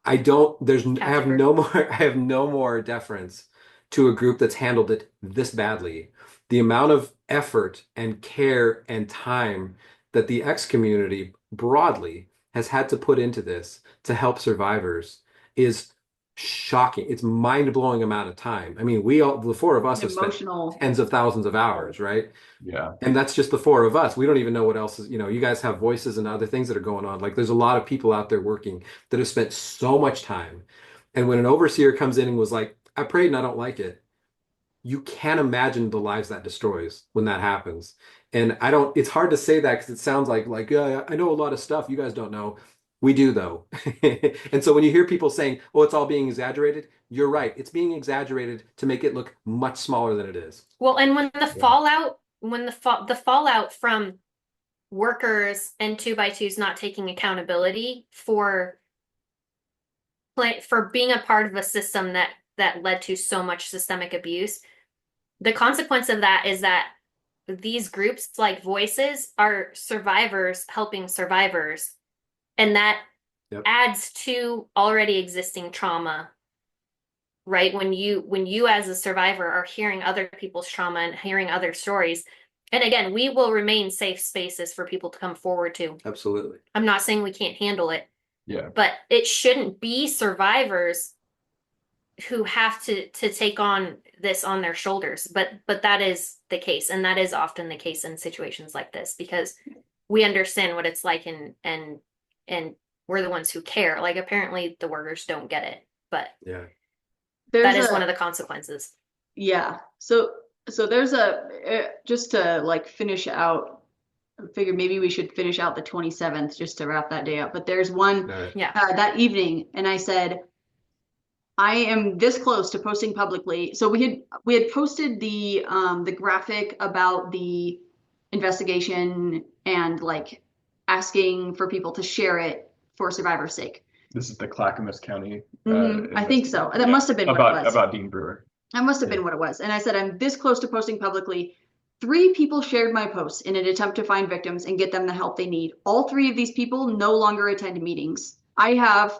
I don't, I have Catcher. no more, I have no more deference to a group that's handled it this badly. The amount of effort and care and time that the X community broadly has had to put into this to help survivors is shocking. It's mind-blowing amount of time. I mean, the four of us have spent Emotional. tens of thousands of hours, right? Yeah. And that's just the four of us. We don't even know what else is, you guys have voices and other things that are going on. Like there's a lot of people out there working that have spent so much time. And when an overseer comes in and was like, I prayed and I don't like it, you can't imagine the lives that destroys when that happens. And it's hard to say that because it sounds like, yeah, I know a lot of stuff you guys don't know. We do though. And so when you hear people saying, oh, it's all being exaggerated, you're right. It's being exaggerated to make it look much smaller than it is. Well, and when the fallout, the fallout from workers and 2x2s not taking accountability for being a part of a system that led to so much systemic abuse. The consequence of that is that these groups like Voices are survivors helping survivors, and that adds to already existing trauma, right? When you as a survivor are hearing other people's trauma and hearing other stories, and again, we will remain safe spaces for people to come forward to. Absolutely. I'm not saying we can't handle it, Yeah. but it shouldn't be survivors who have to take on this on their shoulders. But that is the case, and that is often the case in situations like this, because we understand what it's like, and we're the ones who care. Like, apparently the workers don't get it, but Yeah. that is one of the consequences. Yeah. So there's just to like finish out, I figured maybe we should finish out the 27th just to wrap that day up. But there's one that evening, and I said, I am this close to posting publicly. So we had posted the graphic about the investigation and like asking for people to share it for survivor's sake. This is the Clackamas County. I think so. That must have been what it was. About Dean Bruer. That must have been what it was. And I said, I'm this close to posting publicly. 3 people shared my post in an attempt to find victims and get them the help they need. All 3 of these people no longer attend meetings. I have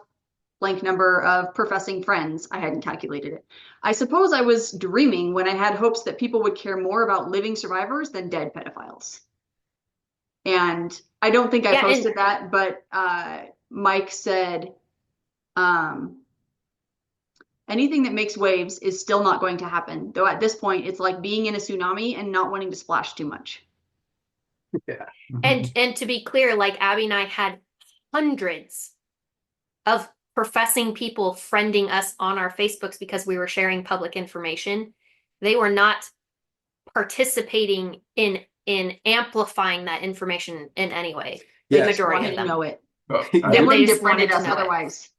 blank number of professing friends. I hadn't calculated it. I suppose I was dreaming when I had hopes that people would care more about living survivors than dead pedophiles. And I don't think I posted that, but Mike said, anything that makes waves is still not going to happen. Though at this point, it's like being in a tsunami and not wanting to splash too much. Yeah. And to be clear, like Abby and I had hundreds of professing people friending us on our Facebooks because we were sharing public information. They were not participating in amplifying that information in any way. The majority of them know it. They wouldn't have friended us otherwise.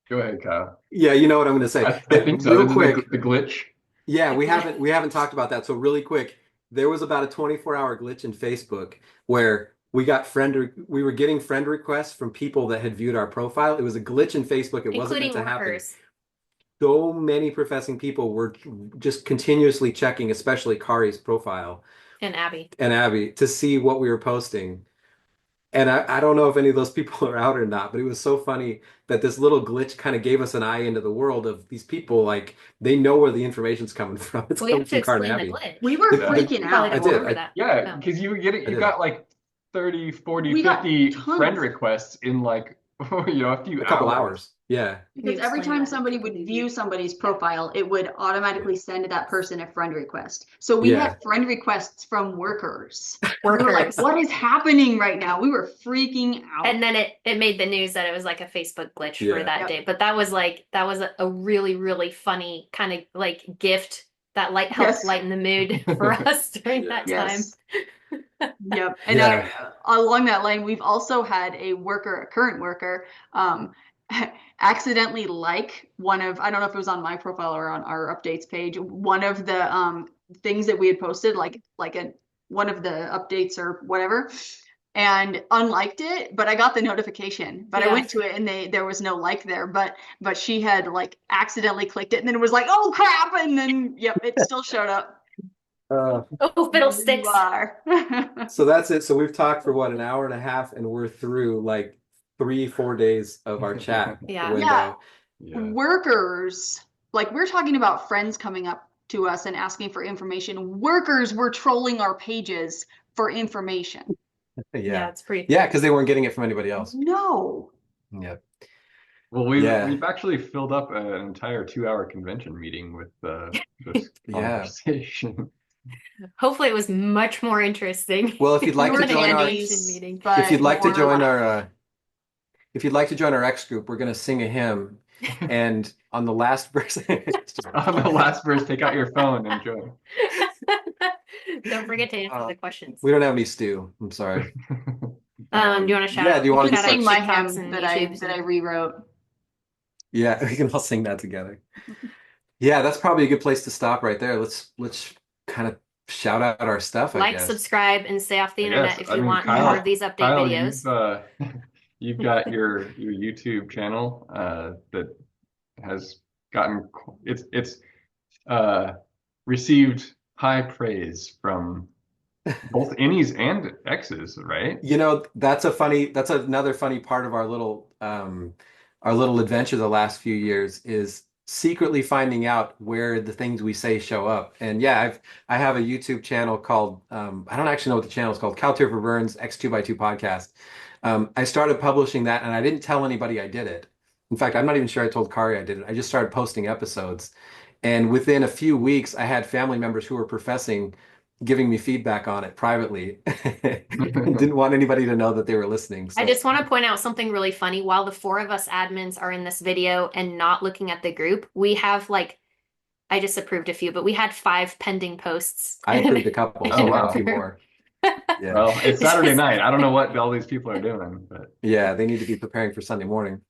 Go ahead, Kyle. Yeah, you know what I'm going to say. I think so. Real quick, the glitch. Yeah, we haven't talked about that. So really quick, there was about a 24-hour glitch in Facebook where we were getting friend requests from people that had viewed our profile. It was a glitch in Facebook. It wasn't meant to happen. So many professing people were just continuously checking, especially Kari's profile and Abby to see what we were posting. And I don't know if any of those people are out or not, but it was so funny that this little glitch kind of gave us an eye into the world of these people. Like, they know where the information's coming from. It's coming from Car and Abby. We were freaking out. I did. Yeah, because you got like 30, 40, 50 friend requests in like, a few couple hours. Yeah. Because every time somebody would view somebody's profile, it would automatically send that person a friend request. So we had friend requests from workers. We were like, what is happening right now? We were freaking out. And then it made the news that it was like a Facebook glitch for that day. But that was a really, really funny kind of like gift that helped lighten the mood for us during that time. Yep. And along that line, we've also had a current worker, accidentally like one of, I don't know if it was on my profile or on our updates page, one of the things that we had posted, one of the updates or whatever, and unliked it, but I got the notification. But I went to it and there was no like there, but she had like accidentally clicked it, and then it was like, oh crap, and then it still showed up. Fiddlesticks. So that's it. So we've talked for an hour and a half, and we're through like 3-4 days of our chat window. Workers, like, we're talking about friends coming up to us and asking for information. Workers were trolling our pages for information. It's pretty. Yeah, because they weren't getting it from anybody else. No. Yeah. Well, we've actually filled up an entire 2-hour convention meeting with this conversation. Hopefully it was much more interesting. Well, if you'd like to join our X group, we're going to sing a hymn, and on the last verse, take out your phone and join. Don't forget to answer the questions. We don't have any stew. I'm sorry. Do you want to shout out? Do you want to sing my hymn that I rewrote? Yeah, we can all sing that together. Yeah, that's probably a good place to stop right there. Let's kind of shout out our stuff, I Like, guess. subscribe, and stay off the I internet guess. if I you mean, want more of these update Kyle, videos. you've got your YouTube channel that has gotten it's uh received high praise from both innies and X's, right? That's another funny part of our little adventure the last few years is secretly finding out where the things we say show up. And yeah, I have a YouTube channel called I don't actually know what the channel is called, Caltear for Burns X2x2 podcast. I started publishing that and I didn't tell anybody I did it. In fact, I'm not even sure I told Kari I did it. I just started posting episodes. And within a few weeks, I had family members who were professing giving me feedback on it privately and didn't want anybody to know that they were listening. I So just want to point out something really funny. While the four of us admins are in this video and not looking at the group, we have like, I just approved a few, but we had 5 pending posts. I approved a couple, so Oh, we have wow. a few more. Yeah. Well, it's Saturday night. I don't know what all these people are doing, but Yeah, they need to be preparing for Sunday morning.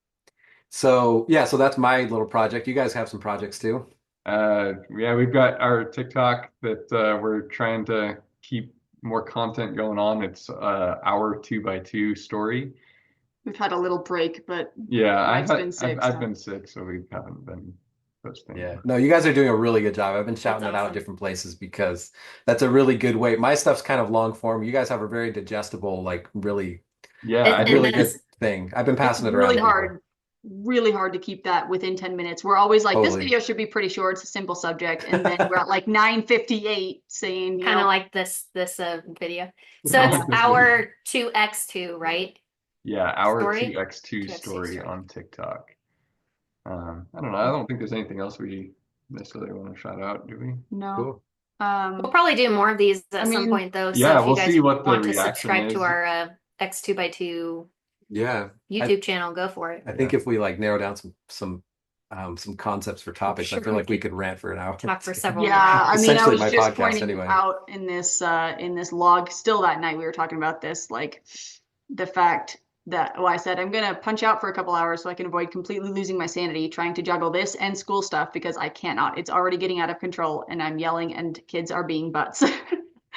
So yeah, so that's my little project. You guys have some projects too. yeah, we've got our TikTok that we're trying to keep more content going on. It's our 2x2 story. We've had a little break, but Yeah, Mike's been sick. I've So. been sick, so we haven't been posting. Yeah. No, you guys are doing a really good job. I've been shouting it out awesome. different places because that's a really good way. My stuff's kind of long form. You guys have a very digestible, like really, Yeah, And- I and really think good thing. I've been passing it around really to people. hard, really hard to keep that within 10 minutes. We're always like, this Totally. video should be pretty short. It's a simple subject. And then we're at like 9:58 saying, you kind of know, like this video. So it's our 2x2, right? yeah, our Story? 2x2 2x2 story story. on TikTok. I don't know. I don't think there's anything else we necessarily want to shout out, do we? no. Cool. We'll probably do more of these at I some mean, point though. So Yeah, if you we'll guys see what the want to reaction subscribe is. to our X2x2 Yeah. YouTube channel, go for it. I think if we like narrow down some concepts for topics, I Sure, feel we like we could could rant for an hour. talk for several yeah, I mean, I Essentially was my just podcast pointing anyway. out in this log still that night we were talking about this, like the fact that, well, I said I'm gonna punch out for a couple hours so I can avoid completely losing my sanity trying to juggle this and school stuff because I cannot. It's already getting out of control and I'm yelling and kids are being butts.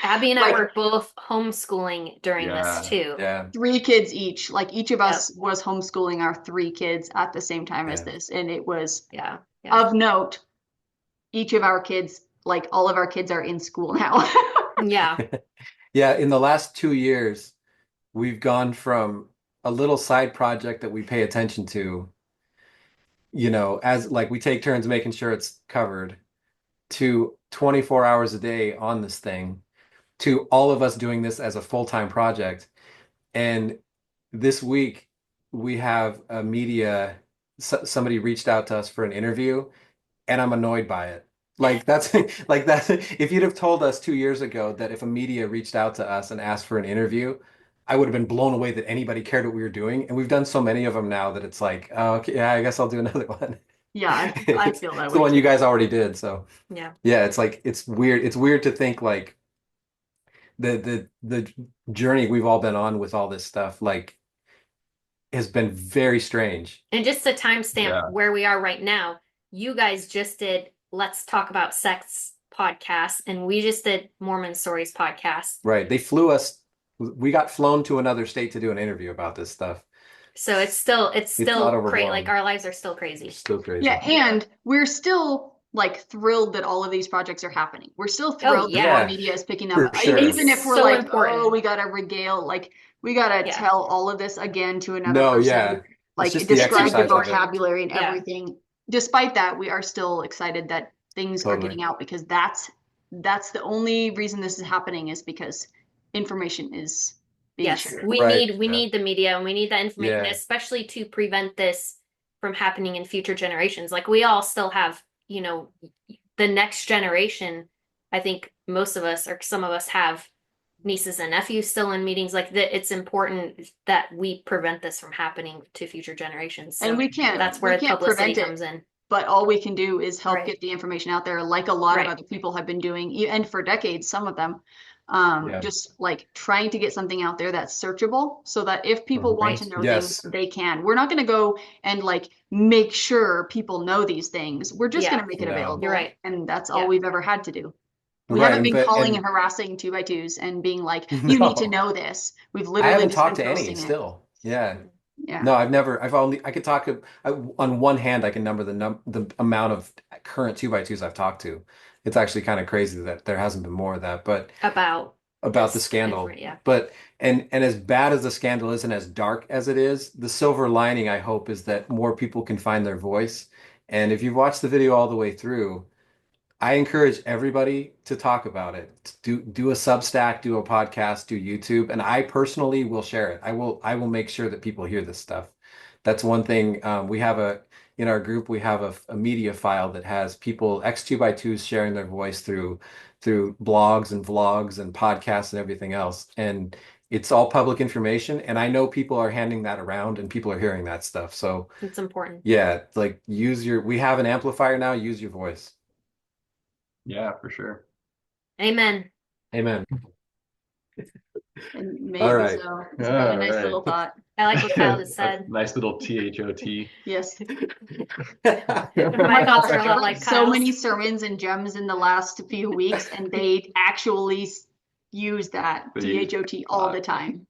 Abby and I Like- were both homeschooling during Yeah. this too. Yeah. 3 kids each. Like each of us was homeschooling our 3 kids at the same time as Yeah. this. And it was Yeah. of note, each of our kids, like all of our kids are in school now. Yeah. Yeah, in the last 2 years, we've gone from a little side project that we pay attention to, as like we take turns making sure it's covered, to 24 hours a day on this thing, to all of us doing this as a full-time project. And this week, we have a somebody reached out to us for an interview, and I'm annoyed by it. Like that's like that. If you'd have told us 2 years ago that if a media reached out to us and asked for an interview, I would have been blown away that anybody cared what we were doing. And we've done so many of them now that it's like, oh, okay, yeah, I guess I'll do another one. Yeah, I feel that It's way the one too. you guys already did. So Yeah. yeah, it's like it's weird. It's weird to think like the journey we've all been on with all this stuff like has been very strange. And just to timestamp Yeah. where we are right now, you guys just did Let's Talk About Sex podcast, and we just did Mormon Stories podcast. Right. They flew us. We got flown to another state to do an interview about this stuff. So it's still not crazy. overblown. Like our lives are still crazy. Still crazy. Yeah, and we're still like thrilled that all of these projects are happening. We're still thrilled that yeah. more media is picking For up. sure. Even if we're So like, important. oh, we gotta regale, like we gotta Yeah. tell all of this again to another No, person. yeah. Like just the describe the exercise of it. vocabulary and Yeah. everything. Despite that, we are still excited that things are Totally. getting out because that's the only reason this is happening is because information is being Yes, shared. we Right. need the media and we need that information, Yeah. especially to prevent this from happening in future generations. Like we all still have, the next generation. I think most of us or some of us have nieces and nephews still in meetings like that. It's important that we prevent this from happening to future generations. So And we can't that's where prevent publicity it. comes in. But all we can do is help Right. get the information out there, like a lot Right. of other people have been doing, and for decades, some of them, Yeah. just like trying to get something out there that's searchable so that if people want to Right. know Yes. things, they can. We're not going to go and like make sure people know these things. We're just Yeah. going to make it No. available. You're right. And that's Yeah. all we've ever had to do. We Right. haven't been calling And and harassing 2x2s and being like, you need to no, know this. We've I literally haven't just been talked to any posting it. still. Yeah. Yeah. No, I could talk on one hand, I can number the amount of current 2x2s I've talked to. It's actually kind of crazy that there hasn't been more of that, but about the This scandal. yeah. But and as bad as the scandal is and as dark as it is, the silver lining I hope is that more people can find their voice. And if you've watched the video all the way through, I encourage everybody to talk about it. Do a Substack, do a podcast, do YouTube, and I personally will share it. I will make sure that people hear this stuff. That's one thing. We have in our group we have a media file that has people X2x2s sharing their voice through blogs and vlogs and podcasts and everything else. And it's all public information. And I know people are handing that around and people are hearing that stuff. So It's important. yeah, like we have an amplifier now, use your voice. Yeah, for sure. Amen. Amen. And maybe All right. so. It's been a nice little thought. I like what Kyle just said. Nice little THOT. Yes. My thoughts are a lot like So Kyle's. many sermons and gems in the last few weeks, and they actually use that They use THOT all the time.